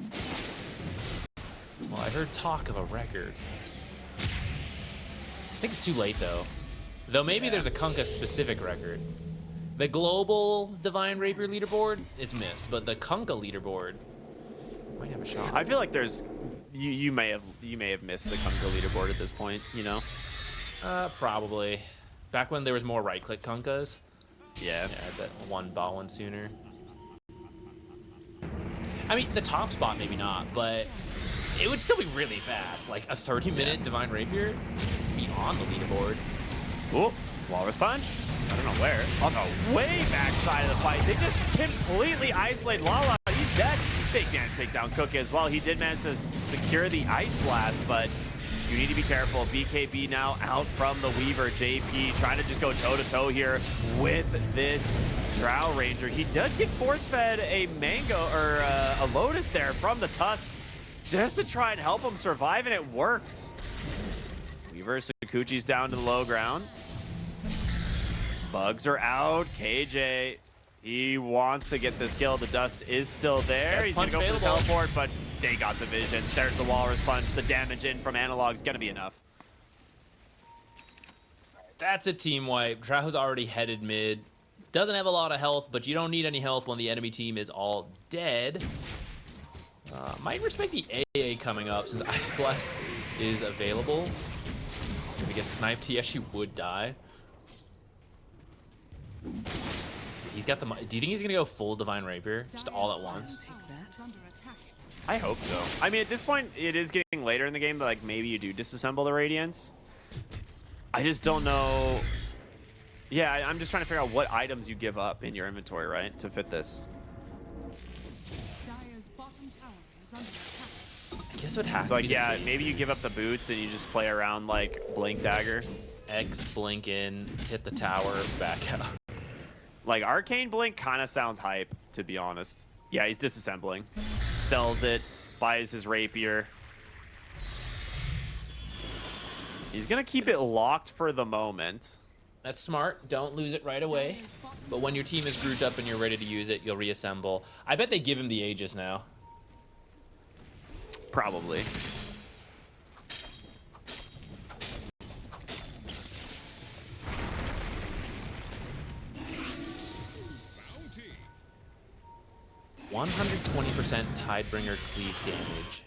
Well, I heard talk of a record. I think it's too late, though. Though maybe there's a Kunkka specific record. The global Divine Rapier leaderboard, it's missed, but the Kunkka leaderboard might have a shot. I feel like there's you may have missed the Kunkka leaderboard at this point, you know? Probably. Back when there was more right-click Kunkkas. Yeah. Yeah, I bet one bought one sooner. I mean, the top spot maybe not, but it would still be really fast. Like a 30-minute Divine Rapier be on the leaderboard. Ooh, Walrus Punch. I don't know where. On the way back side of the fight, they just completely isolate Lala. He's dead. They managed to take down Cook as well. He did manage to secure the Ice Blast, but you need to be careful. BKB now out from the Weaver. JP trying to just go toe-to-toe here with this Drow Ranger. He did get force-fed a Mango, or a Lotus there from the Tusk, just to try and help him survive, and it works. Weaver, Sakuchi's down to the low ground. Bugs are out. KJ, he wants to get this kill. The dust is still there. Yes, he's going to go available. for the teleport, but they got the vision. There's the Walrus Punch. The damage in from Analog's going to be enough. That's a team wipe. Drow's already headed mid. Doesn't have a lot of health, but you don't need any health when the enemy team is all dead. Might respect the AA coming up since Ice Blast is available. If he gets sniped, he actually would die. He's got the. Do you think he's gonna go full Divine Rapier just all at once? I hope so. I mean, at this point, it is getting later in the game, but like maybe you do disassemble the Radiance. I just don't know. Yeah, I'm just trying to figure out what items you give up in your inventory, right, to fit this. Dire's bottom tower is under attack. I guess it would have It's to like, be the yeah, phase maybe you give up boost. the boots and you just play around like Blink Dagger. X blink in, hit the tower, back out. Like Arcane Blink kind of sounds hype, to be honest. Yeah, he's disassembling. Sells it, buys his rapier. He's gonna keep it locked for the moment. That's smart. Don't lose it right away. But when your team is grouped up and you're ready to use it, you'll reassemble. I bet they give him the Aegis now. Probably. Bounty. 120% Tidebringer cleave damage.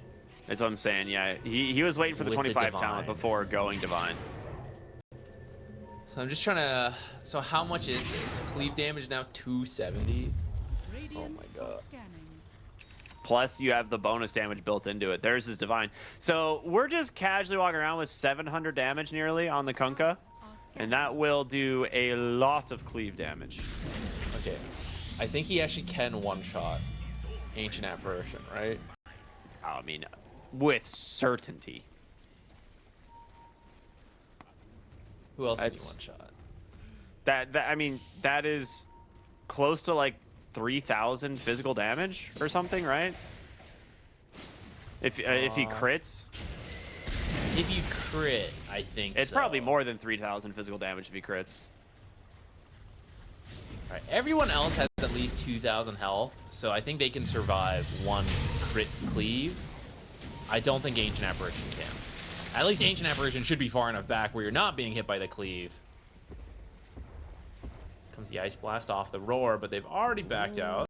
That's what I'm saying, yeah. He was waiting for the With the 25 talent Divine. before going Divine. So I'm just trying to... So how much is this? Cleave damage now 270. Radiant my God. are scanning. Plus, you have the bonus damage built into it. There's his Divine. So we're just casually walking around with 700 damage nearly on the Kunkka. Are And that will do a lot of cleave damage. Okay. I think he actually can one-shot Ancient Apparition, right? I mean, with certainty. Who else can he That's- one-shot? I mean, that is close to like 3,000 physical damage or something, right? If he crits, If you crit, I think it's so. probably more than 3,000 physical damage if he crits. All right. Everyone else has at least 2,000 health, so I think they can survive one crit cleave. I don't think Ancient Apparition can. At least Ancient Apparition should be far enough back where you're not being hit by the cleave. Comes the Ice Blast off the roar, but they've already backed out.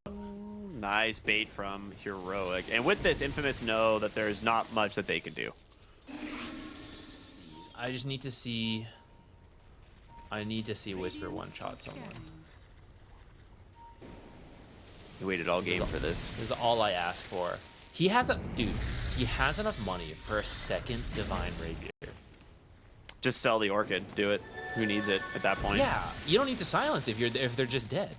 Nice bait from Heroic. And with this, Infamous know that there's not much that they can do. I just need to see... I need to see Whisper one-shot someone. He waited all game for this. This is all I ask for. He has dude, he has enough money for a second Divine Rapier. Just sell the Orchid. Do it. Who needs it at that point? Yeah, you don't need to silence if they're just dead.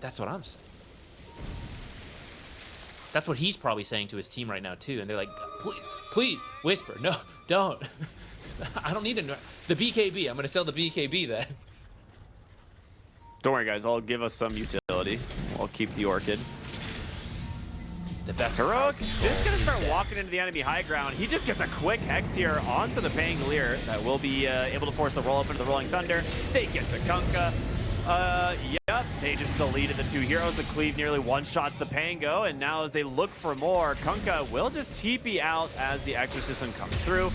That's what I'm saying. That's what he's probably saying to his team right now too, and they're like, please, Whisper, no, don't. I don't need the BKB. I'm gonna sell the BKB then. Don't worry, guys. I'll give us some utility. I'll keep the Orchid. The best Heroic crowd just control gonna is start death. walking into the enemy high ground. He just gets a quick hex here onto the Pangolier that will be able to force the roll up into the Rolling Thunder. They get the Kunkka. Yep, they just deleted the 2 heroes. The cleave nearly one-shots the Pango, and now as they look for more, Kunkka will just TP out as the Exorcism comes through.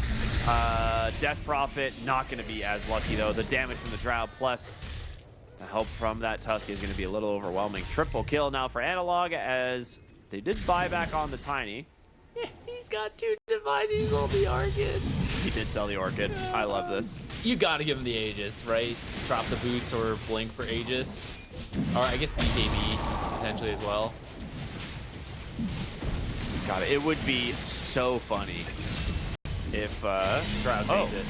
Death Prophet not going to be as lucky, though. The damage from the Drow plus the help from that Tusk is going to be a little overwhelming. Triple kill now for Analog, as they did buy back on the Tiny. He's got 2 Divines. He sold the Orchid. He did sell the Orchid. I love this. You gotta give him the Aegis, right? Drop the boots or blink for Aegis. Or I guess BKB potentially as well. God, it would be so funny if Drow takes it.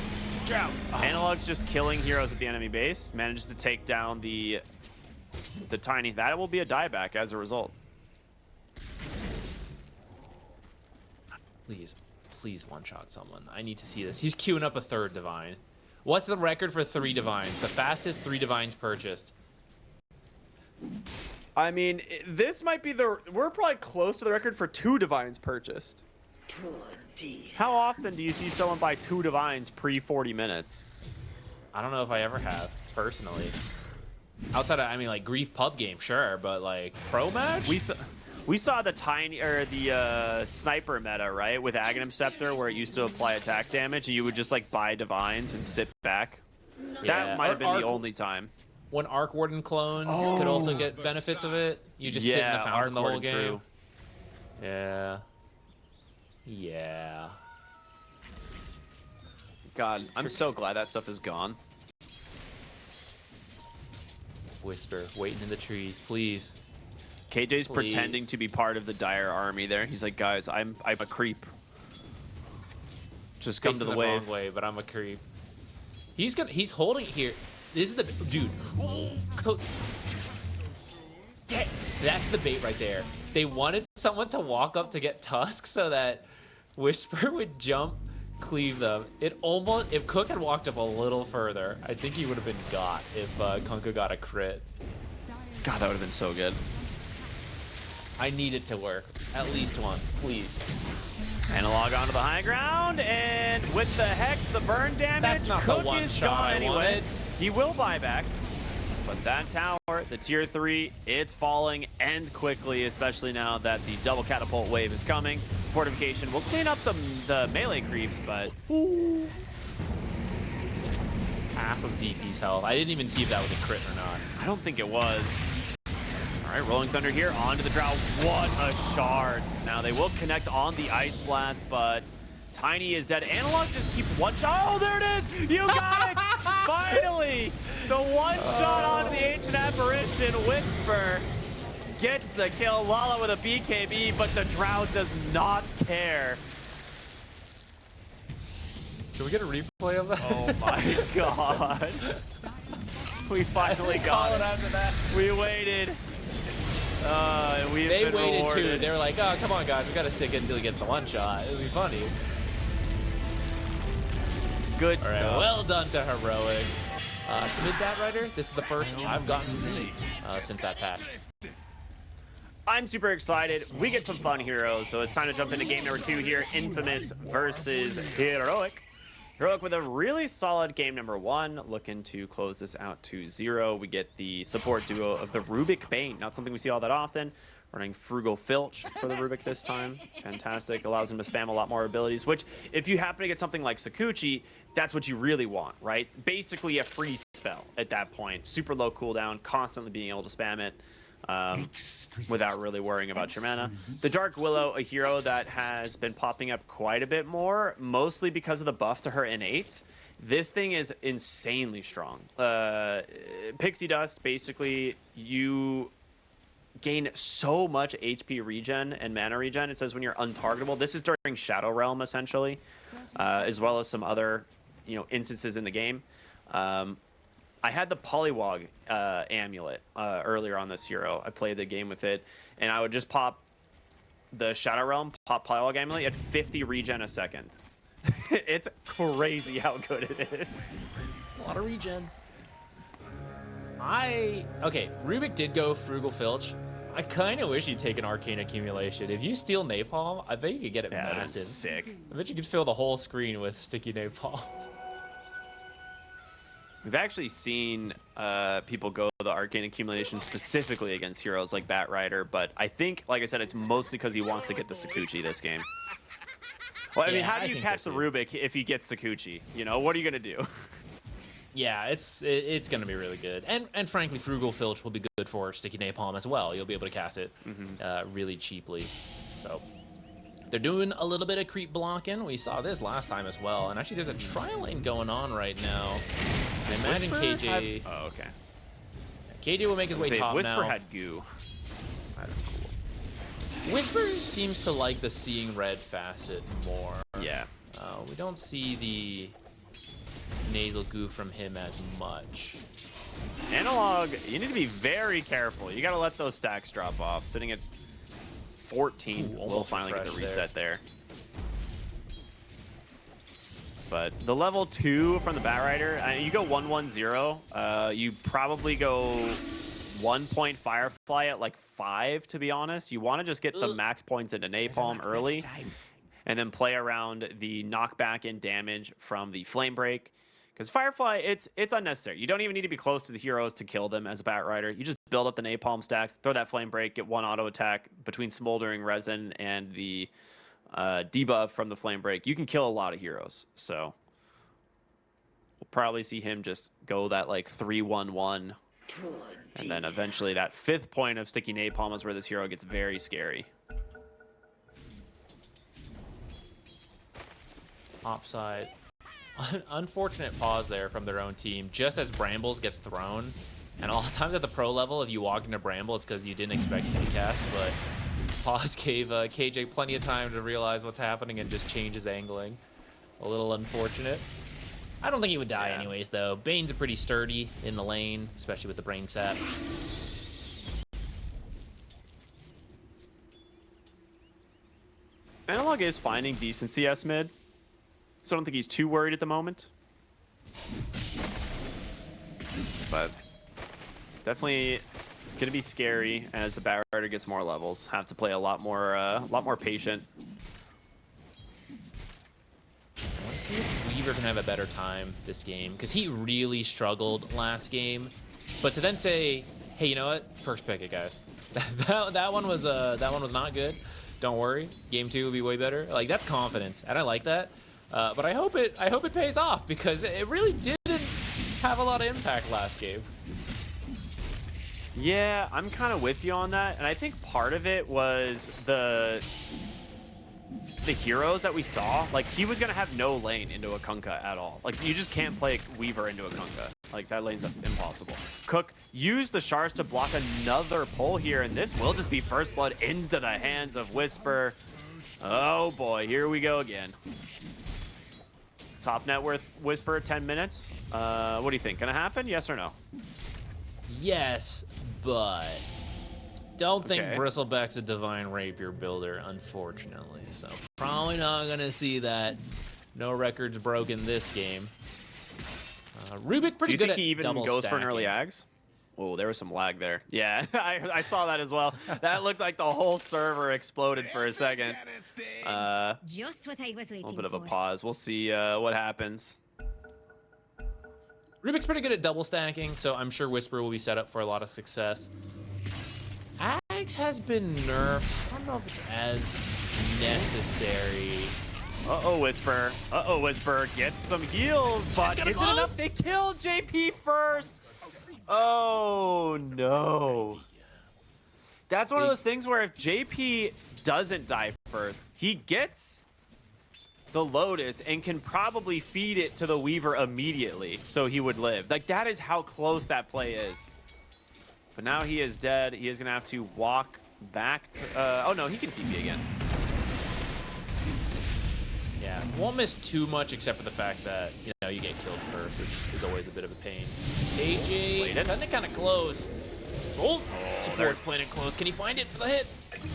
Drow. Analog's just killing heroes at the enemy base, manages to take down the Tiny. That will be a dieback as a result. Please one-shot someone. I need to see this. He's queuing up a 3rd Divine. What's the record for 3 Divines? The fastest 3 Divines purchased. I mean, this might be we're probably close to the record for 2 Divines purchased. How often do you see someone buy 2 Divines pre-40 minutes? I don't know if I ever have, personally. Outside of, I mean, like, Grief pub game, sure, but, like, pro match? We saw the Tiny, or the sniper meta, right, with Aghanim Scepter, where it used to apply attack damage, and you would just like buy Divines and sit back. Yeah. That might have been the Arc, only time. when Arc Warden clones could also get benefits of it. You just sit in the fountain the whole game. True. Yeah. Yeah. God, I'm so glad that stuff is gone. Whisper, waiting in the trees, please. KJ's Please. pretending to be part of the Dire army there. He's like, guys, I'm a creep. Just come to Facing the wrong wave. way, but I'm a creep. He's holding it here. This is the dude. That's the bait right there. They wanted someone to walk up to get Tusk so that Whisper would jump, cleave them. It almost, if Cook had walked up a little further, I think he would have been got if Kunkka got a crit. God, that would have been so good. I need it to work at least once, please. Analog onto the high ground, and with the Hex, the burn damage, That's not the Cook one is shot gone I anyway. wanted. He will buy back, but that tower, the tier 3, it's falling, and quickly, especially now that the double catapult wave is coming. Fortification will clean up the melee creeps, but Half of DP's health. I didn't even see if that was a crit or not. I don't think it was. All right, Rolling Thunder here onto the Drow. What a shards. Now they will connect on the Ice Blast, but Tiny is dead. Analog just keeps one shot. Oh, there it is. You got it. Finally, the one shot onto the Ancient Apparition. Whisper gets the kill. Lala with a BKB, but the Drow does not care. Can we get a replay of that? Oh my God. We finally got it. After that. We waited. They waited rewarded. too. They were like, "Oh, come on, guys, we gotta stick it until he gets the one shot. It'll be funny." Good All right, stuff. well done to Heroic. To Mid Bat Rider, this is the first I've gotten to see since that patch. I'm super excited. We get some fun heroes, so it's time to jump into game number 2 here. Infamous versus Heroic. Heroic with a really solid game number 1, looking to close this out to 0. We get the support duo of the Rubik Bane, not something we see all that often. Running Frugal Filch for the Rubik this time. Fantastic. Allows him to spam a lot more abilities, which if you happen to get something like Sakuchi, that's what you really want, right? Basically a free spell at that point. Super low cooldown, constantly being able to spam it. Without really worrying about your mana. The Dark Willow, a hero that has been popping up quite a bit more, mostly because of the buff to her innate. This thing is insanely strong. Pixie Dust, basically, you gain so much HP regen and mana regen. It says when you're untargetable. This is during Shadow Realm, essentially, as well as some other, instances in the game. I had the Polywog amulet earlier on this hero. I played the game with it, and I would just pop the Shadow Realm, pop Polywog amulet at 50 regen a second. It's crazy how good it is. A lot of regen. Okay, Rubik did go Frugal Filch. I kind of wish he'd take an Arcane Accumulation. If you steal Napalm, I bet you could get it Yeah, massive. that's sick. I bet you could fill the whole screen with sticky Napalm. We've actually seen people go the arcane accumulation specifically against heroes like Batrider, but I think, like I said, it's mostly because he wants to get the Sakuchi this game. Well, I mean, Yeah, how do I you think catch so the too. Rubik if he gets Sakuchi? You know, what are you gonna do? Yeah, it's gonna be really good, and frankly, Frugal Filch will be good for Sticky Napalm as well. You'll be able to cast it really cheaply. So they're doing a little bit of creep blocking. We saw this last time as well, and actually, there's a tri lane going on right now. I imagine Whisper KJ. Oh, okay. KJ will make his way Say, top Whisper now. had goo. Whisper seems to like the seeing red facet more. Yeah. We don't see the nasal goo from him as much. Analog, you need to be very careful. You got to let those stacks drop off. Sitting at 14, Ooh, we'll almost finally get the refreshed reset there. But the level 2 from the Batrider, you go 1-1-0. You probably go 1 point Firefly at like 5, to be honest. You want to just get the max points into Napalm early, and then play around the knockback and damage from the Flame Break. Because Firefly, it's unnecessary. You don't even need to be close to the heroes to kill them as a Batrider. You just build up the Napalm stacks, throw that Flame Break, get 1 auto attack between Smoldering Resin and the debuff from the Flame Break. You can kill a lot of heroes. So we'll probably see him just go that like 3-1-1. And then eventually that 5th point of Sticky Napalm is where this hero gets very scary. Topside. Unfortunate pause there from their own team, just as Brambles gets thrown. And a lot of times at the pro level, if you walk into Bramble, it's because you didn't expect him to cast, but pause gave KJ plenty of time to realize what's happening and just change his angling. A little unfortunate. I don't think he would die anyways, though. Bane's pretty sturdy in the lane, especially with the brain sap. Analog is finding decent CS mid, so I don't think he's too worried at the moment. But definitely gonna be scary as the Batrider gets more levels. Have to play a lot more patient. Let's see if Weaver can have a better time this game, because he really struggled last game. But to then say, hey, you know what? First pick it, guys. that one was not good. Don't worry, game 2 will be way better. Like, that's confidence, and I like that. But I hope it pays off, because it really didn't have a lot of impact last game. Yeah, I'm kind of with you on that, and I think part of it was the heroes that we saw. Like, he was gonna have no lane into a Kunkka at all. Like, you just can't play Weaver into a Kunkka. Like, that lane's impossible. Cook used the shards to block another pull here, and this will just be first blood into the hands of Whisper. Oh boy, here we go again. Top net worth Whisper, 10 minutes. What do you think? Gonna happen? Yes or no? Yes, but don't think Okay. Bristleback's a Divine Rapier builder, unfortunately. So probably not gonna see that. No records broken this game. Rubik Do pretty you good think at he even double goes for an early stacking. Ags? Oh, there was some lag there. Yeah, I saw that as well. That looked like the whole server exploded for a second. Just what I was A waiting little bit of a for. pause. We'll see what happens. Rubik's pretty good at double stacking, so I'm sure Whisper will be set up for a lot of success. Axe has been nerfed. I don't know if it's as necessary. Uh-oh, Whisper. Uh-oh, Whisper. Gets some heals, but gonna isn't close. enough. They killed JP first. Oh, no. That's one of those things where if JP doesn't die first, he gets the Lotus and can probably feed it to the Weaver immediately, so he would live. Like, that is how close that play is. But now he is dead. He is going to have to walk back to... oh, no, he can TP again. Yeah, won't miss too much except for the fact that, you know, you get killed first, which is always a bit of a pain. AJ, Slated. kind of close. Oh, there- support's playing it close. Can he find it for the hit?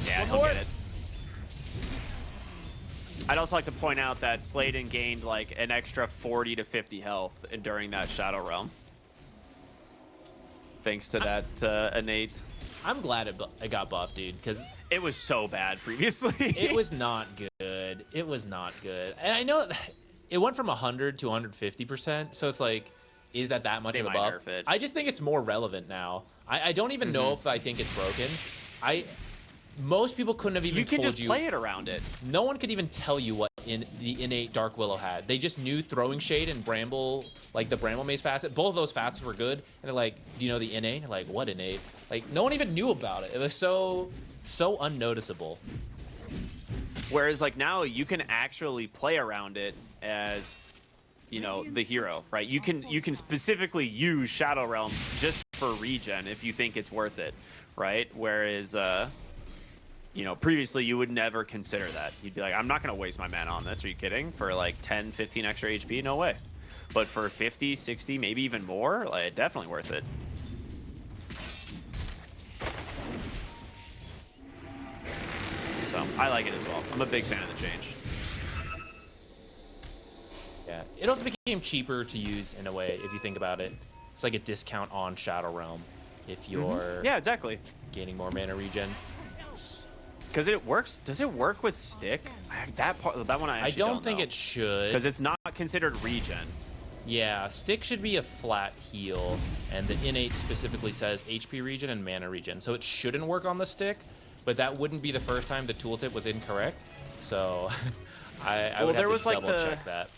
Yeah, One he'll more. get it. I'd also like to point out that Sladen gained like an extra 40 to 50 health during that Shadow Realm. Thanks to that innate. I'm glad it got buffed, dude, because It was so bad previously. it was not good. It was not good. And I know it went from 100 to 150%, so it's like, is that much They of a might buff? nerf it. I just think it's more relevant now. I don't even know if I think it's broken. Most people couldn't have even You can told just play it around it. No one could even tell you what in the innate Dark Willow had. They just knew Throwing Shade and Bramble, like the Bramble Maze facet. Both of those facets were good. And they're like, do you know the innate? They're like, what innate? Like, no one even knew about it. It was so unnoticeable. Whereas like now you can actually play around it as, you know, the hero, right? You can specifically use Shadow Realm just for regen if you think it's worth it, right? Whereas you know, previously you would never consider that. You'd be like, I'm not going to waste my mana on this. Are you kidding? For like 10, 15 extra HP? No way. But for 50, 60, maybe even more, like, definitely worth it. So I like it as well. I'm a big fan of the change. Yeah, it also became cheaper to use in a way, if you think about it. It's like a discount on Shadow Realm if you're Yeah, exactly. gaining more mana regen. Because it works. Does it work with stick? That one I I actually don't think know. it should. Because it's not considered regen. Yeah, stick should be a flat heal, and the innate specifically says HP regen and mana regen, so it shouldn't work on the stick, but that wouldn't be the first time the tooltip was incorrect, so I would have to double check that.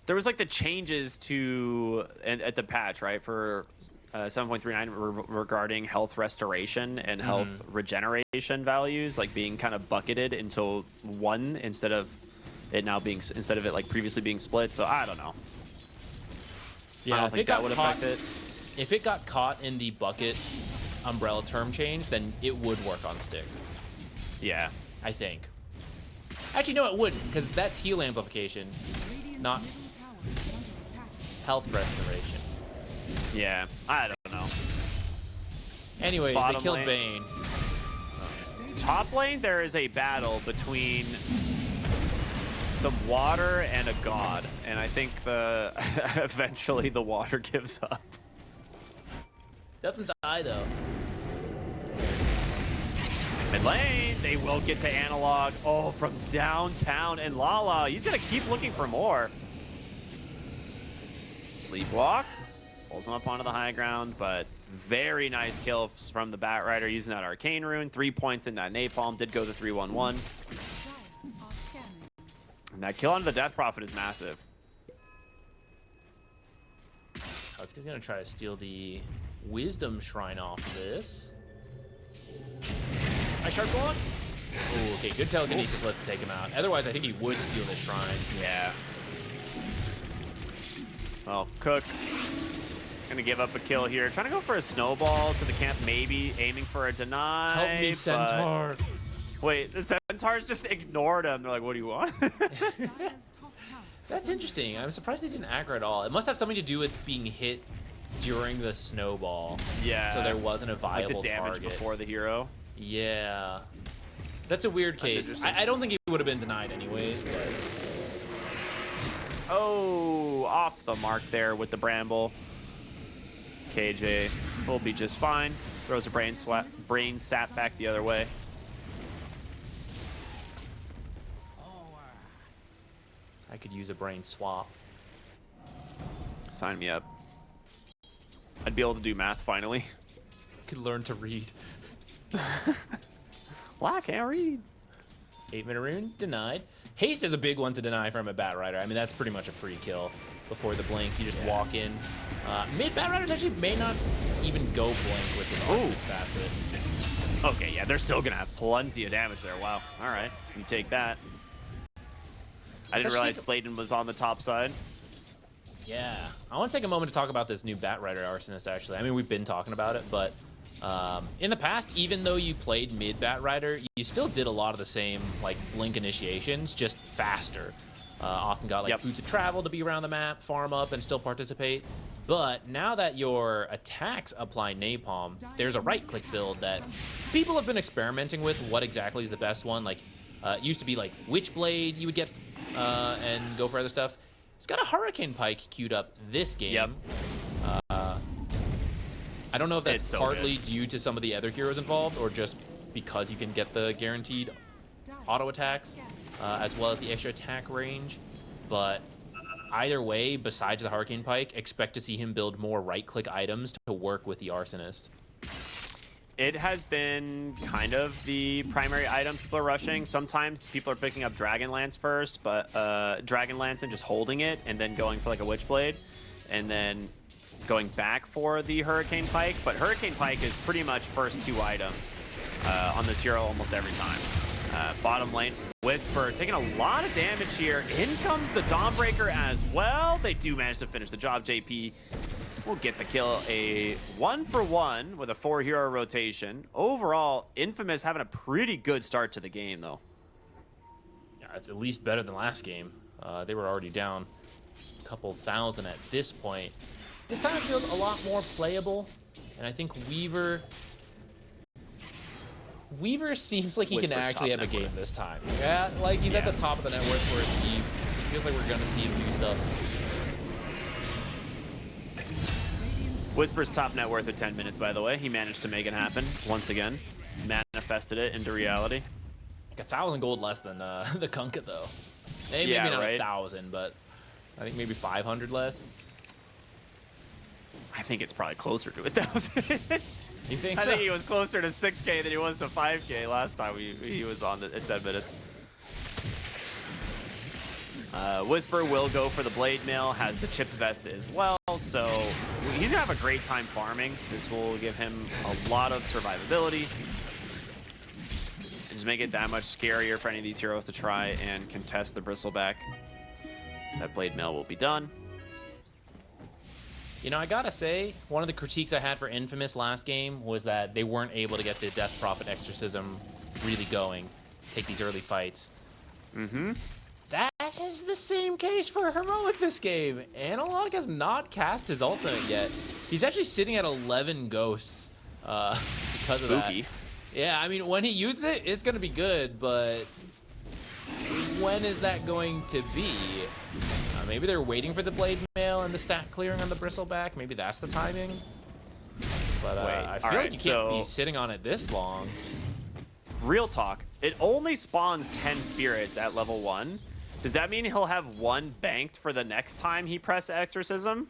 There was like the changes to at the patch, right, for 7.39 regarding health restoration and health regeneration values, like being kind of bucketed into one instead of it like previously being split. So I don't know. Yeah, I don't think that would affect it. If it got caught in the bucket umbrella term change, then it would work on stick. Yeah. I think. Actually, no, it wouldn't, because that's heal amplification, not health restoration. Yeah. I don't know. Anyways, Bottom they killed lane. Bane. Top lane, there is a battle between some water and a god, and I think eventually the water gives up. Doesn't die, though. Mid lane, they will get to analog. Oh, from downtown, and Lala, he's gonna keep looking for more. Sleepwalk pulls him up onto the high ground, but very nice kill from the Bat Rider using that Arcane Rune. 3 points in that Napalm, did go to 3-1-1. And that kill onto the Death Prophet is massive. Husky's gonna try to steal the Wisdom Shrine off of this. Nice sharp block. Ooh, okay, good telekinesis left to take him out. Otherwise, I think he would steal the shrine. Yeah. Well, Cook gonna give up a kill here. Trying to go for a snowball to the camp, maybe aiming for a deny. Help me, but- Centaur. Wait, the Centaurs just ignored him. They're like, what do you want? That's interesting. I'm surprised they didn't aggro at all. It must have something to do with being hit during the snowball. Yeah. So there wasn't a Like viable the damage target. before the hero. Yeah. That's a weird case. interesting. I don't think he would have been denied anyways, but... Oh, off the mark there with the Bramble. KJ will be just fine. Throws a brain sap back the other way. I could use a brain swap. Sign me up. I'd be able to do math finally. Could learn to read. Well, I can't read. 8-minute rune, denied. Haste is a big one to deny from a Bat Rider. I mean, that's pretty much a free kill. Before the blink, you just walk in. Mid Bat Riders actually may not even go blink with his Arsonist facet. Okay, yeah, they're still gonna have plenty of damage there. Wow. All right, you take that. I didn't realize Slayton was on the top side. Yeah. I want to take a moment to talk about this new Bat Rider Arsonist, actually. I mean, we've been talking about it, but in the past, even though you played mid Bat Rider, you still did a lot of the same, like, blink initiations, just faster. Often got, like, boots of travel to be around the map, farm up, and still participate. But now that your attacks apply Napalm, there's a right-click build that people have been experimenting with what exactly is the best one. Like, it used to be, like, Witchblade you would get and go for other stuff. It's got a Hurricane Pike queued up this game. Yep. I don't know if that's so partly good. due to some of the other heroes involved or just because you can get the guaranteed auto attacks as well as the extra attack range. But either way, besides the Hurricane Pike, expect to see him build more right-click items to work with the Arsonist. It has been kind of the primary item people are rushing. Sometimes people are picking up Dragonlance first, but Dragonlance and just holding it, and then going for like a Witchblade, and then going back for the Hurricane Pike. But Hurricane Pike is pretty much first 2 items on this hero almost every time. Bottom lane, Whisper taking a lot of damage here. In comes the Dawnbreaker as well. They do manage to finish the job. JP will get the kill. A 1-for-1 with a 4-hero rotation. Overall, Infamous having a pretty good start to the game, though. Yeah, it's at least better than last game. They were already down a couple thousand at this point. This time it feels a lot more playable, and I think Weaver seems like he Whisper's can actually top have a net game worth. this time. Yeah, like he's at the top of the net worth where he feels like we're gonna see him do stuff. Whisper's top net worth at 10 minutes, by the way. He managed to make it happen once again. Manifested it into reality. Like 1,000 gold less than the Kunkka though. Maybe Yeah, not right. 1,000, but I think maybe 500 less. I think it's probably closer to 1,000. You think I so? think he was closer to 6K than he was to 5K last time he was on at 10 minutes. Whisper will go for the Blade Mail, has the chipped vest as well, so he's gonna have a great time farming. This will give him a lot of survivability. And just make it that much scarier for any of these heroes to try and contest the Bristleback. That Blade Mail will be done. You know, I gotta say, one of the critiques I had for Infamous last game was that they weren't able to get the Death Prophet Exorcism really going, take these early fights. Mm-hmm. That is the same case for Heroic this game. Analog has not cast his ultimate yet. He's actually sitting at 11 ghosts because of that. Spooky. Yeah, I mean, when he uses it, it's gonna be good, but when is that going to be? Maybe they're waiting for the Blade Mail and the stat clearing on the Bristleback. Maybe that's the timing. But Wait, I feel all like right, you can't be so- sitting on it this long. Real talk. It only spawns 10 spirits at level 1. Does that mean he'll have 1 banked for the next time he press Exorcism?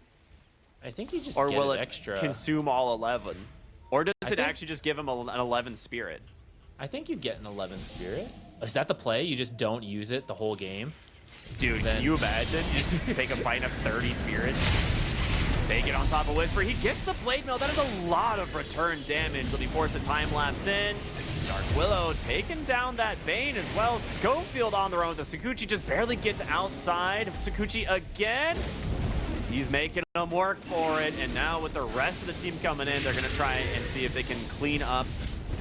I think you just Or get will it it extra. consume all 11? Or does it think- actually just give him an 11 spirit? I think you get an 11 spirit. Is that the play? You just don't use it the whole game? Dude, Then- can you imagine? You just take a fight of 30 spirits. They get on top of Whisper. He gets the Blade Mail. That is a lot of return damage. They'll be forced to time lapse in. Dark Willow taking down that Bane as well. Schofield on their own. The Sakuchi just barely gets outside. Sakuchi again. He's making them work for it. And now with the rest of the team coming in, they're going to try and see if they can clean up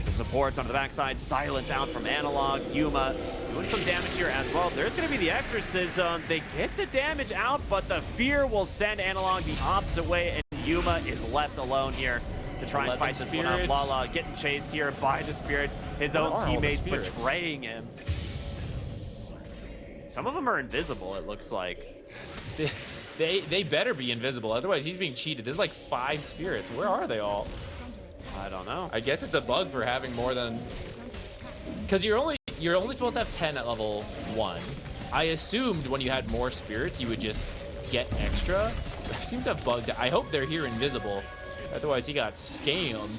the supports on the backside. Silence out from Analog. Yuma doing some damage here as well. There's going to be the Exorcism. They get the damage out, but the Fear will send Analog the opposite way, and Yuma is left alone here to try and 11 fight this one up. spirits. Lala getting chased here by the spirits. His Where own are all the teammates spirits? betraying him. Some of them are invisible, it looks like. They better be invisible, otherwise he's being cheated. There's like 5 spirits. Where are they all? I don't know. I guess it's a bug for having more than... Because you're only supposed to have 10 at level 1. I assumed when you had more spirits, you would just get extra. That seems to have bugged. I hope they're here invisible. Otherwise, he got scammed.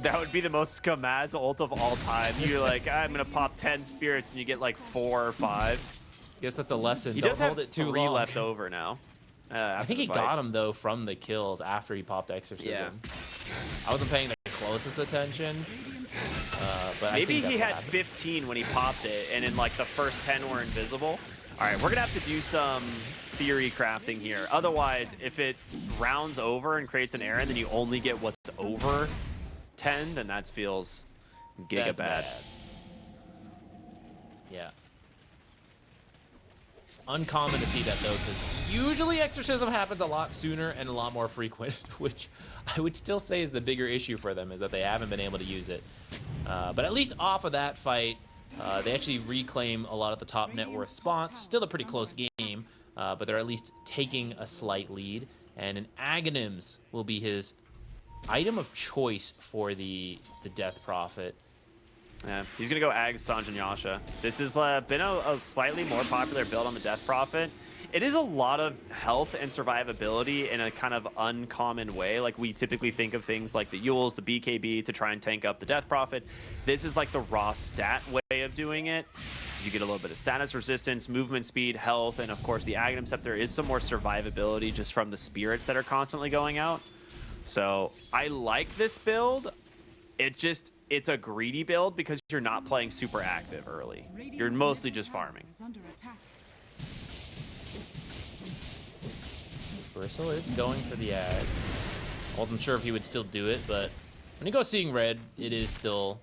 That would be the most Skamaz ult of all time. You're like, I'm going to pop 10 spirits, and you get like 4 or 5. Guess that's a lesson. He Don't does hold have it too 3 long. left over now. I think he got him, though, from the kills after he popped Exorcism. Yeah. I wasn't paying the closest attention. But Maybe I think he that's had what happened. 15 when he popped it, and in like the first 10 were invisible. All right, we're gonna have to do some theory crafting here. Otherwise, if it rounds over and creates an error, and then you only get what's over 10, then that feels giga That's bad. Yeah. Uncommon to see that, though, because usually Exorcism happens a lot sooner and a lot more frequent, which I would still say is the bigger issue for them, is that they haven't been able to use it. But at least off of that fight, they actually reclaim a lot of the top net worth spots. Still a pretty close game, but they're at least taking a slight lead. And an Aghanims will be his item of choice for the Death Prophet. Yeah, he's gonna go Ag Sanjin Yasha. This has been a slightly more popular build on the Death Prophet. It is a lot of health and survivability in a kind of uncommon way. Like we typically think of things like the Yules, the BKB to try and tank up the Death Prophet. This is like the raw stat way of doing it. You get a little bit of status resistance, movement speed, health, and of course the Aghanim Scepter is some more survivability just from the spirits that are constantly going out. So I like this build. It's a greedy build because you're not playing super active early. You're mostly just farming. Is under attack. Bristle is going for the Ag. I wasn't sure if he would still do it, but when you go Seeing Red, it is still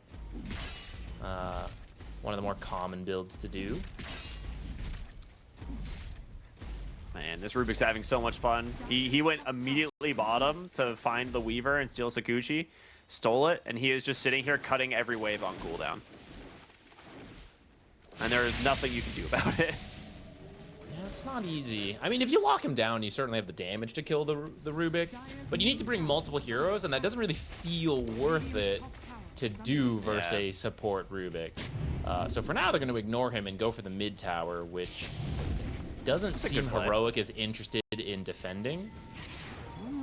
one of the more common builds to do. Man, this Rubik's having so much fun. He went immediately bottom to find the Weaver and steal Sakuchi, stole it, and he is just sitting here cutting every wave on cooldown. And there is nothing you can do about it. Yeah, it's not easy. I mean, if you lock him down, you certainly have the damage to kill the Rubik, but you need to bring multiple heroes, and that doesn't really feel worth it to do versus a support Rubik. So for now, they're going to ignore him and go for the mid tower, which doesn't seem Heroic is interested in defending.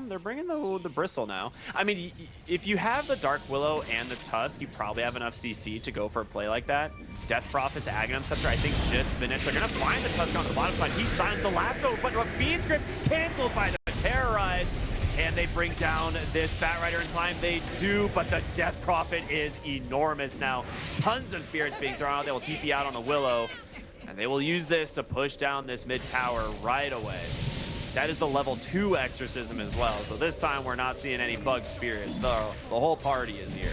They're bringing the Bristle now. I mean, if you have the Dark Willow and the Tusk, you probably have enough CC to go for a play like that. Death Prophet's Aghanim Scepter, I think, just finished. They're going to find the Tusk on the bottom side. He signs the lasso, but a Fiend's Grip canceled by the Terrorize. Can they bring down this Batrider in time? They do, but the Death Prophet is enormous now. Tons of spirits being thrown out. They will TP out on the Willow, and they will use this to push down this mid tower right away. That is the level 2 exorcism as well. So this time we're not seeing any bugged spirits. The whole party is here.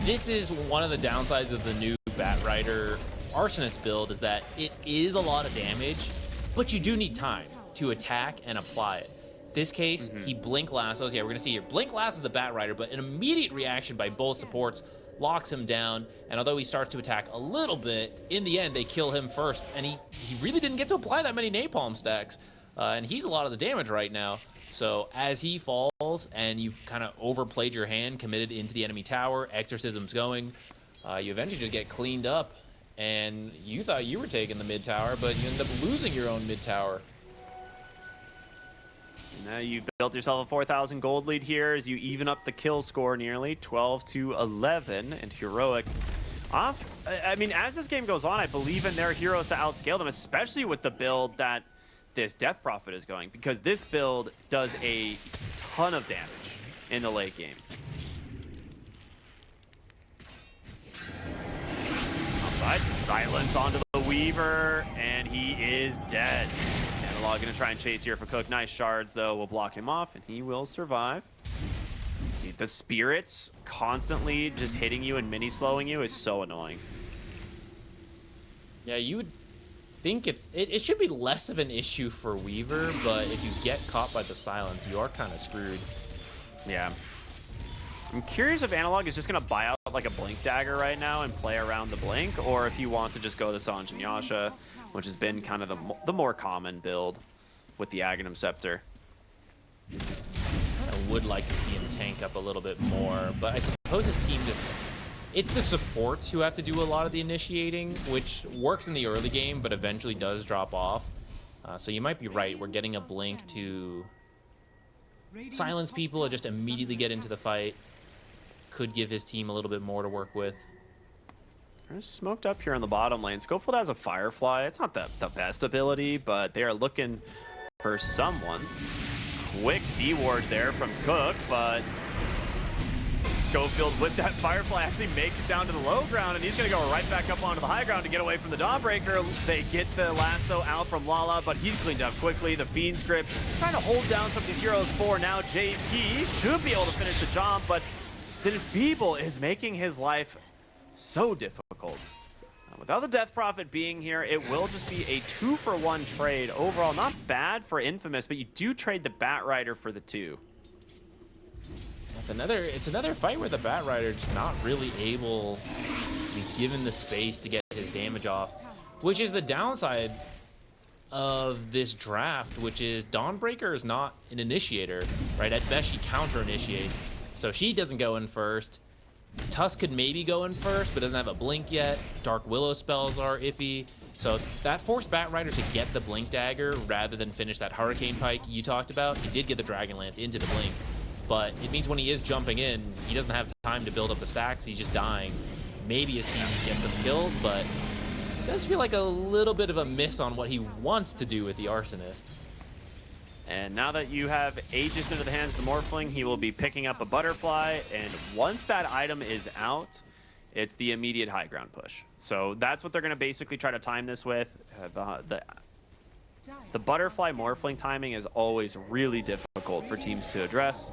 This is one of the downsides of the new Batrider Arsonist build, is that it is a lot of damage, but you do need time to attack and apply it. This case, he Blink Lassos. Yeah, we're going to see here. Blink Lassos the Batrider, but an immediate reaction by both supports locks him down, and although he starts to attack a little bit, in the end, they kill him first, and he really didn't get to apply that many napalm stacks, and he's a lot of the damage right now. So as he falls, and you've kind of overplayed your hand, committed into the enemy tower, exorcism's going, you eventually just get cleaned up, and you thought you were taking the mid tower, but you end up losing your own mid tower. Now you've built yourself a 4,000 gold lead here as you even up the kill score nearly 12-11, and Heroic off. I mean, as this game goes on, I believe in their heroes to outscale them, especially with the build that this Death Prophet is going, because this build does a ton of damage in the late game. Upside, silence onto the Weaver, and he is dead. Analog gonna try and chase here for Cook. Nice shards, though, will block him off, and he will survive. Dude, the spirits constantly just hitting you and mini-slowing you is so annoying. Yeah, you would think it should be less of an issue for Weaver, but if you get caught by the silence, you are kind of screwed. Yeah. I'm curious if Analog is just gonna buy out like a Blink Dagger right now and play around the Blink, or if he wants to just go the Sanjin Yasha, which has been kind of the more common build with the Aghanim Scepter. I kind of would like to see him tank up a little bit more, but I suppose his team just... It's the supports who have to do a lot of the initiating, which works in the early game, but eventually does drop off. So you might be right. We're getting a Blink to silence people or just immediately get into the fight. Could give his team a little bit more to work with. They're smoked up here in the bottom lane. Schofield has a Firefly. It's not the best ability, but they are looking for someone. Quick D-ward there from Cook, but Schofield with that Firefly actually makes it down to the low ground, and he's going to go right back up onto the high ground to get away from the Dawnbreaker. They get the lasso out from Lala, but he's cleaned up quickly. The Fiend's Grip trying to hold down some of these heroes for now. JP should be able to finish the job, but the Enfeeble is making his life so difficult. Without the Death Prophet being here, it will just be a 2-for-1 trade. Overall, not bad for Infamous, but you do trade the Batrider for the 2. It's another fight where the Batrider just not really able to be given the space to get his damage off, which is the downside of this draft, which is Dawnbreaker is not an initiator, right? At best, she counter-initiates. So she doesn't go in first. Tusk could maybe go in first, but doesn't have a blink yet. Dark Willow spells are iffy. So that forced Batrider to get the Blink Dagger rather than finish that Hurricane Pike you talked about. He did get the Dragonlance into the Blink, but it means when he is jumping in, he doesn't have time to build up the stacks. He's just dying. Maybe his team can get some kills, but it does feel like a little bit of a miss on what he wants to do with the Arsonist. And now that you have Aegis into the hands of the Morphling, he will be picking up a Butterfly, and once that item is out, it's the immediate high ground push. So that's what they're going to basically try to time this with. The Butterfly Morphling timing is always really difficult for teams to address.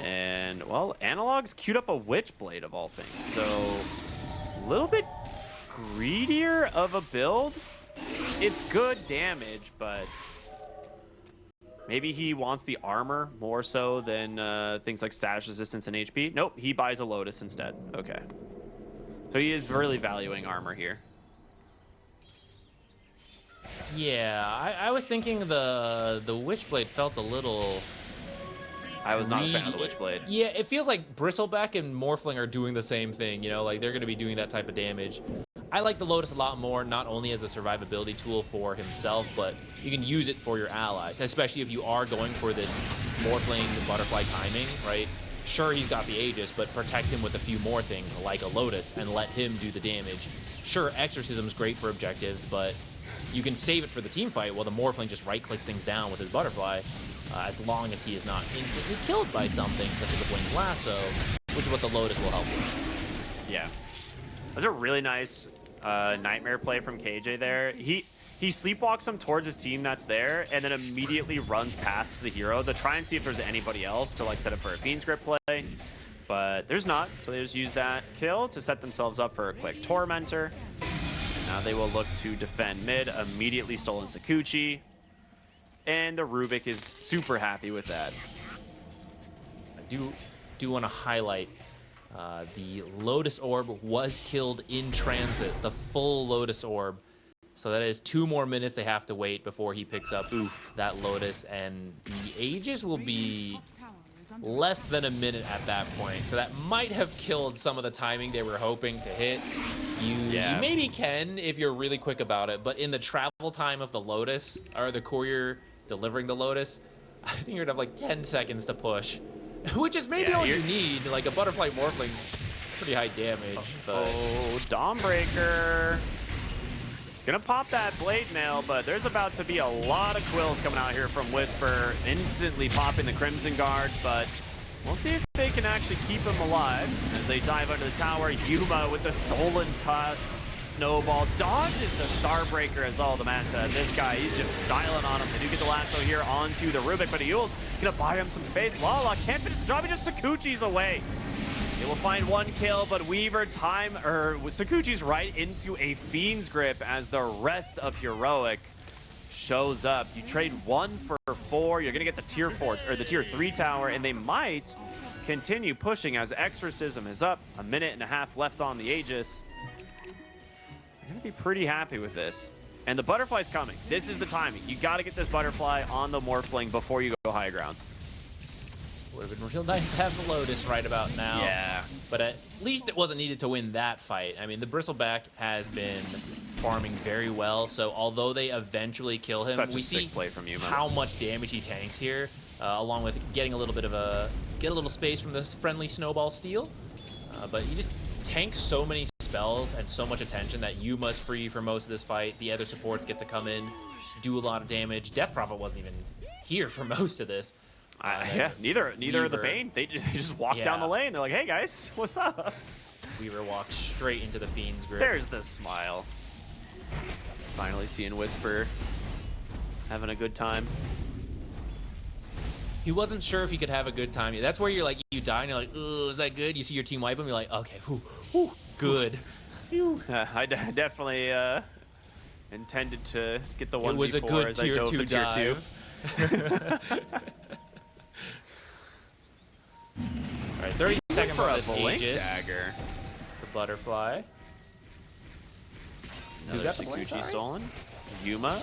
And, well, Analog's queued up a Witchblade of all things, so a little bit greedier of a build. It's good damage, but maybe he wants the armor more so than things like status resistance and HP. Nope, he buys a Lotus instead. Okay. So he is really valuing armor here. Yeah, I was thinking the Witchblade felt a little... I was not a fan of the Witchblade. Yeah, it feels like Bristleback and Morphling are doing the same thing, you know, like they're going to be doing that type of damage. I like the Lotus a lot more, not only as a survivability tool for himself, but you can use it for your allies, especially if you are going for this Morphling Butterfly timing, right? Sure, he's got the Aegis, but protect him with a few more things, like a Lotus, and let him do the damage. Sure, Exorcism's great for objectives, but you can save it for the team fight while the Morphling just right-clicks things down with his Butterfly, as long as he is not instantly killed by something, such as a Blink Lasso, which is what the Lotus will help with. Yeah. That's a really nice Nightmare play from KJ there. He sleepwalks him towards his team that's there, and then immediately runs past the hero to try and see if there's anybody else to like set up for a Fiend's Grip play. But there's not, so they just use that kill to set themselves up for a quick Tormentor. Now they will look to defend mid, immediately stolen Sakuchi. And the Rubik is super happy with that. I do want to highlight the Lotus Orb was killed in transit, the full Lotus Orb. So that is 2 more minutes they have to wait before he picks up that Lotus, and the Aegis will be less than a minute at that point. So that might have killed some of the timing they were hoping to hit. You maybe can if you're really quick about it, but in the travel time of the Lotus, or the courier delivering the Lotus, I think you're gonna have like 10 seconds to push, which is maybe all you need. Like a Butterfly Morphling, pretty high damage. But... Oh, Dawnbreaker. He's gonna pop that Blade Mail, but there's about to be a lot of quills coming out here from Whisper, instantly popping the Crimson Guard, but we'll see if they can actually keep him alive as they dive under the tower. Yuma with the Stolen Tusk. Snowball dodges the Starbreaker as all the Manta. This guy, he's just styling on him. They do get the lasso here onto the Rubik, but Eul's gonna buy him some space. Lala can't finish the job, he just Sakuchi's away. They will find 1 kill, but Weaver Sakuchi's right into a Fiend's Grip as the rest of Heroic shows up. You trade 1 for 4, you're gonna get the tier 4 or the tier 3 tower, and they might continue pushing as Exorcism is up. 1.5 minutes left on the Aegis. I'm gonna be pretty happy with this. And the Butterfly's coming. This is the timing. You gotta get this Butterfly on the Morphling before you go high ground. Would have been real nice to have the Lotus right about now. Yeah. But at least it wasn't needed to win that fight. I mean, the Bristleback has been farming very well, so although they eventually kill him, Such we a sick see play from Yuma. how much damage he tanks here, along with getting a little bit of get a little space from this friendly Snowball Steel. But he just tanks so many spells and so much attention that Yuma's free for most of this fight. The other supports get to come in, do a lot of damage. Death Prophet wasn't even here for most of this. Yeah, neither are the Bane. They just walk down the lane. They're like, hey guys, what's up? Weaver walks straight into the Fiend's Grip. There's the smile. Finally seeing Whisper having a good time. He wasn't sure if he could have a good time. That's where you're like, you die and you're like, oh, is that good? You see your team wipe him, you're like, okay, whew, good. Phew. I definitely intended to get the 1v4 it was a good as I dove to tier 2. All right, 30 seconds for this Blink Aegis. Dagger. The Butterfly. Another got the blink, Sakuchi sorry? stolen. Yuma.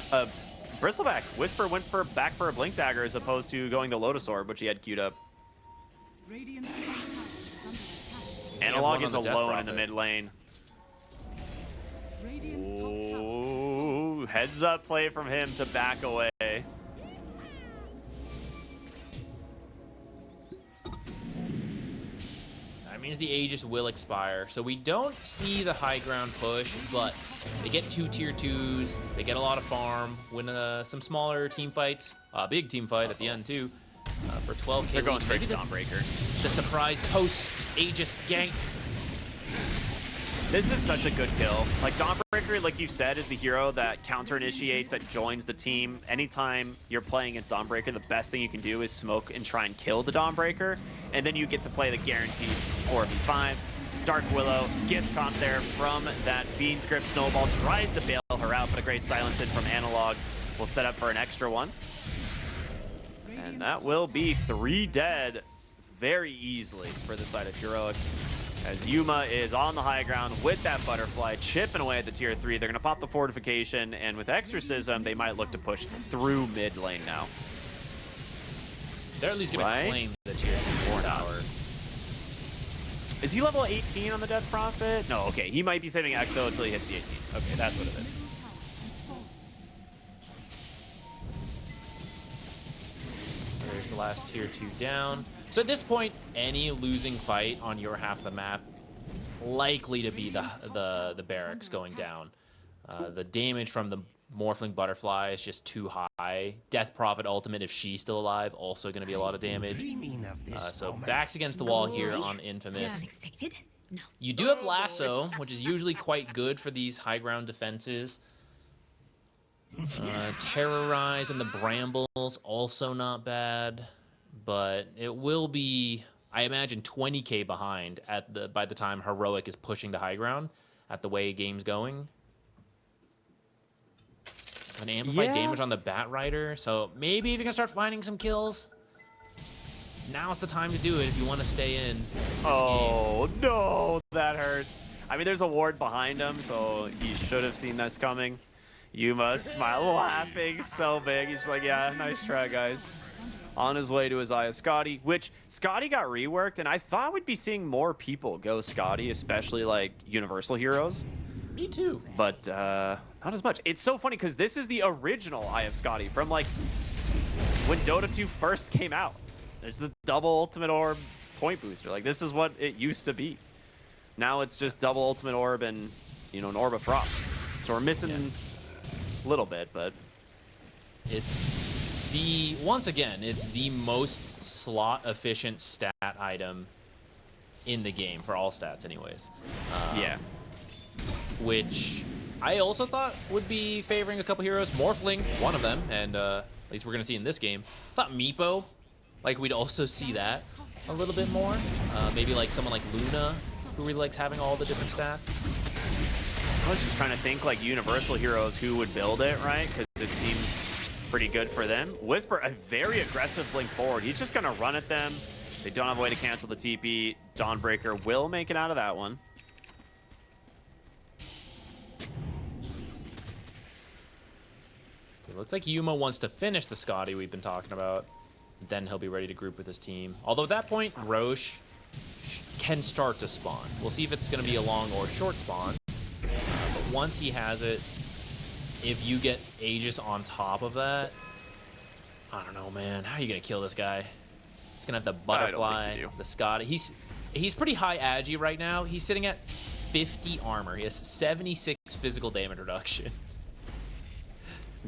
Bristleback. Whisper went back for a Blink Dagger as opposed to going the Lotus Orb, which he had queued up. Radiant's top tower is under attack. Analog one is on the Death alone in the Prophet. mid lane. Radiant's top tower. Ooh, heads up play from him to back away. That means the Aegis will expire. So we don't see the high ground push, but they get 2 tier 2s. They get a lot of farm, win some smaller team fights. Big team fight at the end, too, for 12k. They're going lead. straight Maybe to Dawnbreaker. the surprise post Aegis gank. This is such a good kill. Like, Dawnbreaker, like you said, is the hero that counter-initiates, that joins the team. Anytime you're playing against Dawnbreaker, the best thing you can do is smoke and try and kill the Dawnbreaker, and then you get to play the guaranteed 4v5. Dark Willow gets caught there from that Fiend's Grip Snowball, tries to bail her out, but a great silence in from Analog will set up for an extra one. And that will be 3 dead very easily for the side of Heroic. As Yuma is on the high ground with that butterfly, chipping away at the tier 3. They're going to pop the fortification, and with Exorcism, they might look to push through mid lane now. They're at least going to claim the tier 2 tower. Is he level 18 on the Death Prophet? No, okay. He might be saving Exo until he hits the 18. Okay, that's what it is. There's the last tier 2 down. So at this point, any losing fight on your half of the map likely to be the barracks going down. The damage from the Morphling Butterfly is just too high. Death Prophet ultimate, if she's still alive, also going to be a lot of damage. So backs against the wall here on Infamous. Unexpected? No. You do have Lasso, which is usually quite good for these high ground defenses. Terrorize and the Brambles, also not bad. But it will be, I imagine, 20k behind by the time Heroic is pushing the high ground at the way game's going. An amplified damage on the Bat Rider, so maybe if you can start finding some kills, now's the time to do it if you want to stay in this game. No, that hurts. I mean, there's a ward behind him, so he should have seen this coming. Yuma smile, laughing so big. He's like, yeah, nice try, guys. On his way to his Aya Scotty, which Scotty got reworked, and I thought we'd be seeing more people go Scotty, especially like Universal heroes. Me too. But not as much. It's so funny because this is the original Eye of Scotty from like when Dota 2 first came out. It's the double ultimate orb point booster. Like this is what it used to be. Now it's just double ultimate orb and an orb of frost. So we're missing a little bit, but once again, it's the most slot efficient stat item in the game for all stats anyways. Yeah. Which I also thought would be favoring a couple heroes. Morphling, one of them, and at least we're going to see in this game. Thought Meepo, like we'd also see that a little bit more. Maybe like someone like Luna, who really likes having all the different stats. I was just trying to think like Universal heroes who would build it, right? Because it seems pretty good for them. Whisper, a very aggressive blink forward. He's just going to run at them. They don't have a way to cancel the TP. Dawnbreaker will make it out of that one. It looks like Yuma wants to finish the Scotty we've been talking about. Then he'll be ready to group with his team. Although at that point, Roche can start to spawn. We'll see if it's going to be a long or short spawn. But once he has it, if you get Aegis on top of that, I don't know, man. How are you going to kill this guy? He's going to have the Butterfly, the Scotty. He's pretty high agi right now. He's sitting at 50 armor. He has 76 physical damage reduction.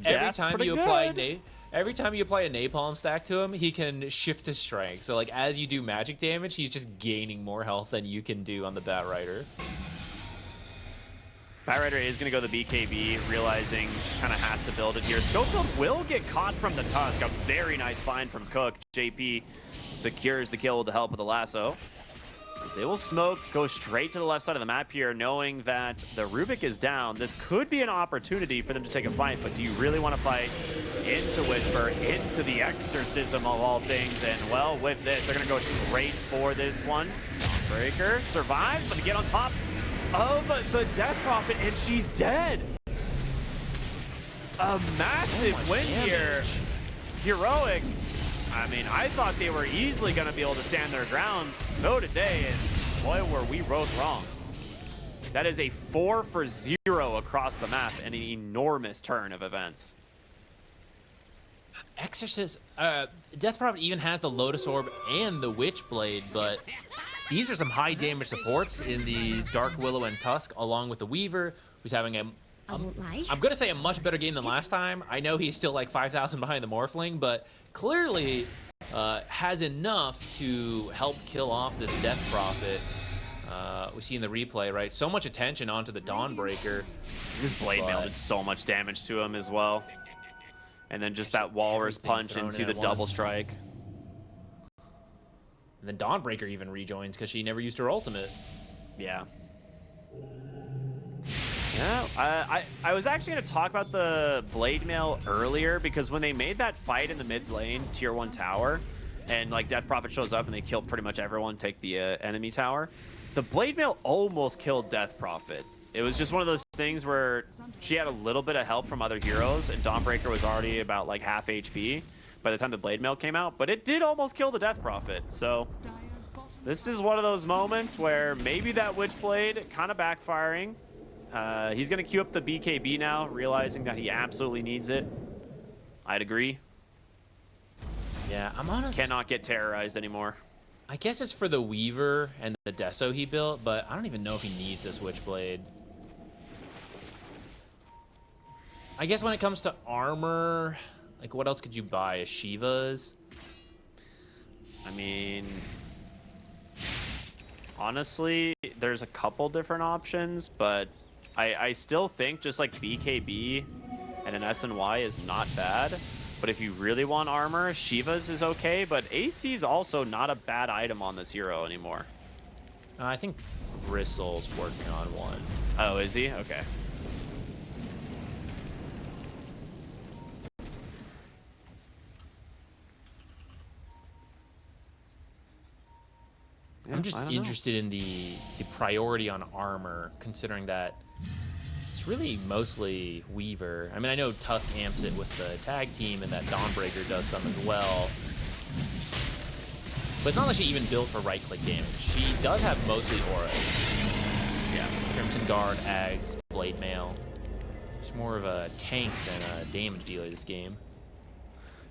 Every time you apply a napalm stack to him, he can shift his strength. So like as you do magic damage, he's just gaining more health than you can do on the Bat Rider. Bat Rider is going to go the BKB, realizing kind of has to build it here. Schofield will get caught from the Tusk. A very nice find from Cook. JP secures the kill with the help of the lasso. As they will smoke, go straight to the left side of the map here, knowing that the Rubik is down. This could be an opportunity for them to take a fight, but do you really want to fight into Whisper, into the Exorcism of all things? And well, with this, they're going to go straight for this one. Breaker survives, but to get on top of the Death Prophet, and she's dead. A massive win here. Heroic. I mean, I thought they were easily going to be able to stand their ground. So did they. And boy, were we both wrong. That is a 4 for 0 across the map and an enormous turn of events. Exorcist, Death Prophet even has the Lotus Orb and the Witchblade, but these are some high damage supports in the Dark Willow and Tusk, along with the Weaver, who's having I'm gonna say a much better game than last time. I know he's still like 5,000 behind the Morphling, but clearly has enough to help kill off this Death Prophet. We see in the replay, right? So much attention onto the Dawnbreaker. This Blade Mail did so much damage to him as well. And then just that Walrus punch into the double strike. And then Dawnbreaker even rejoins because she never used her ultimate. Yeah. Yeah, I was actually going to talk about the Blade Mail earlier because when they made that fight in the mid lane, tier 1 tower, and like Death Prophet shows up and they kill pretty much everyone, take the enemy tower, the Blade Mail almost killed Death Prophet. It was just one of those things where she had a little bit of help from other heroes, and Dawnbreaker was already about like half HP by the time the Blade Mail came out, but it did almost kill the Death Prophet. So this is one of those moments where maybe that Witchblade kind of backfiring. He's going to queue up the BKB now, realizing that he absolutely needs it. I'd agree. Yeah, Cannot get terrorized anymore. I guess it's for the Weaver and the Deso he built, but I don't even know if he needs this Witchblade. I guess when it comes to armor, like what else could you buy? A Shiva's? I mean, honestly, there's a couple different options, but I still think just like BKB and an SNY is not bad. But if you really want armor, Shiva's is okay, but AC is also not a bad item on this hero anymore. I think Bristle's working on one. Oh, is he? Okay. Yeah, I'm just interested in the priority on armor, considering that it's really mostly Weaver. I mean, I know Tusk amps it with the tag team, and that Dawnbreaker does some as well. But it's not like she even built for right-click damage. She does have mostly auras. Yeah. Crimson Guard, Ags, Blade Mail. She's more of a tank than a damage dealer this game.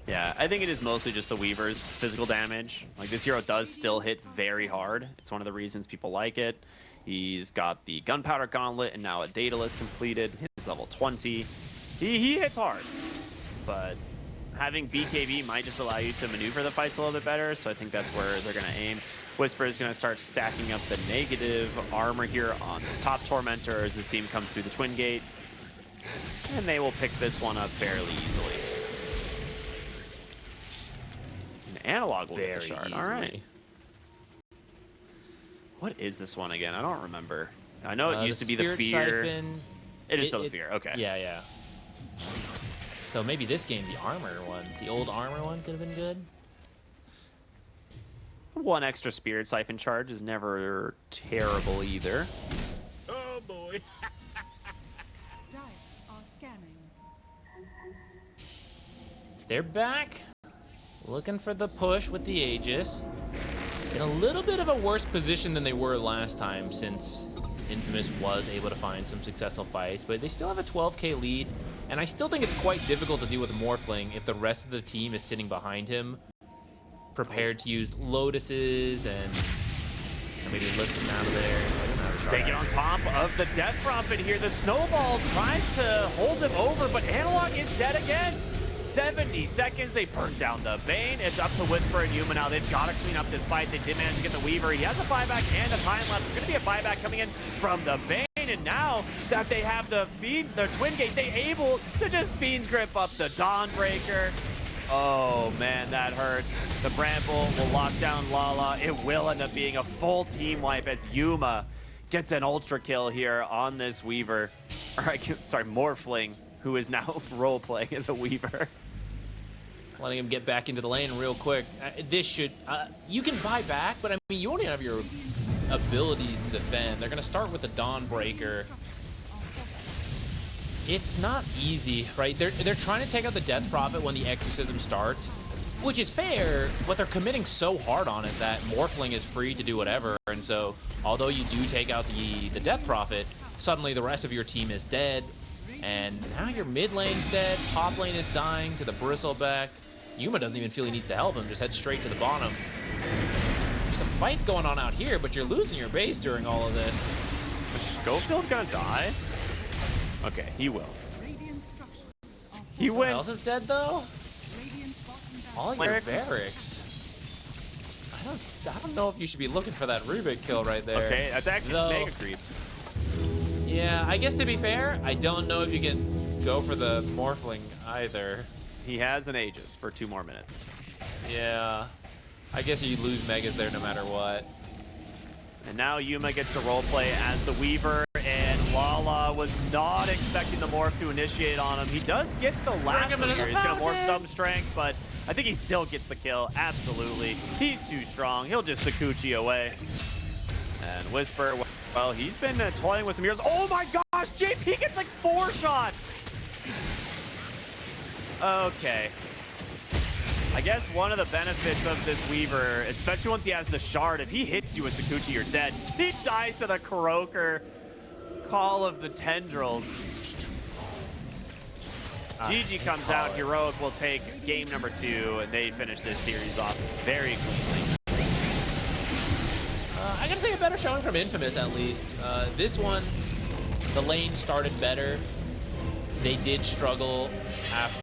Yeah, I think it is mostly just the Weaver's physical damage. Like, this hero does still hit very hard. It's one of the reasons people like it. He's got the Gunpowder Gauntlet and now a Daedalus completed. He's level 20. He hits hard, but having BKB might just allow you to maneuver the fights a little bit better, so I think that's where they're going to aim. Whisper is going to start stacking up the negative armor here on this top Tormentor as his team comes through the Twin Gate, and they will pick this one up fairly easily. Analog will get the shard. All right. What is this one again? I don't remember. I know it used to be the Fear. Siphon. It is still the Fear. Okay. Yeah, yeah. Though maybe this game, the armor one, the old armor one could have been good. One extra Spirit Siphon charge is never terrible either. Oh boy. Dire are scanning. They're back. Looking for the push with the Aegis. In a little bit of a worse position than they were last time, since Infamous was able to find some successful fights, but they still have a 12k lead, and I still think it's quite difficult to deal with Morphling if the rest of the team is sitting behind him, prepared to use Lotuses and maybe lift him out of there. They get on top of the Death Prophet here. The Snowball tries to hold him over, but Analog is dead again. 70 seconds, they burnt down the Bane. It's up to Whisper and Yuma now. They've got to clean up this fight. They did manage to get the Weaver. He has a buyback and a time lapse. There's going to be a buyback coming in from the Bane. And now that they have the Twin Gate, they're able to just Fiend's Grip up the Dawnbreaker. Oh, man, that hurts. The Bramble will lock down Lala. It will end up being a full team wipe as Yuma gets an ultra kill here on this Weaver. Sorry, Morphling, who is now role-playing as a Weaver. Letting him get back into the lane real quick. This should... you can buy back, but I mean, you only have your abilities to defend. They're going to start with the Dawnbreaker. It's not easy, right? They're trying to take out the Death Prophet when the Exorcism starts, Which is fair, but they're committing so hard on it that Morphling is free to do whatever. And so, although you do take out the Death Prophet, suddenly the rest of your team is dead. And now your mid lane's dead, top lane is dying to the Bristleback. Yuma doesn't even feel he needs to help him, just head straight to the bottom. There's some fights going on out here, but you're losing your base during all of this. Is Schofield gonna die? Okay, he will. Radiant structures are He Who went. else is dead though? Radiant's bottom barracks. All your Barracks. barracks. I don't know if you should be looking for that Rubik kill right there. Okay, that's actually just Though- mega creeps. Yeah, I guess to be fair, I don't know if you can go for the Morphling either. He has an Aegis for 2 more minutes. Yeah, I guess you lose Megas there no matter what. And now Yuma gets to roleplay as the Weaver, and Lala was not expecting the morph to initiate on him. He does get the lasso into here. the He's gonna morph fountain. some strength, but I think he still gets the kill. Absolutely. He's too strong. He'll just Sakuchi away. And Whisper, well, he's been toying with some heroes. Oh my gosh, JP gets like 4 shots. Okay. I guess one of the benefits of this Weaver, especially once he has the shard, if he hits you with Sakuchi, you're dead. He dies to the Croaker. Call of the Tendrils. GG comes out. Heroic will take game number 2, and they finish this series off very cleanly. I gotta say a better showing from Infamous at least. This one, the lane started better. They did struggle after.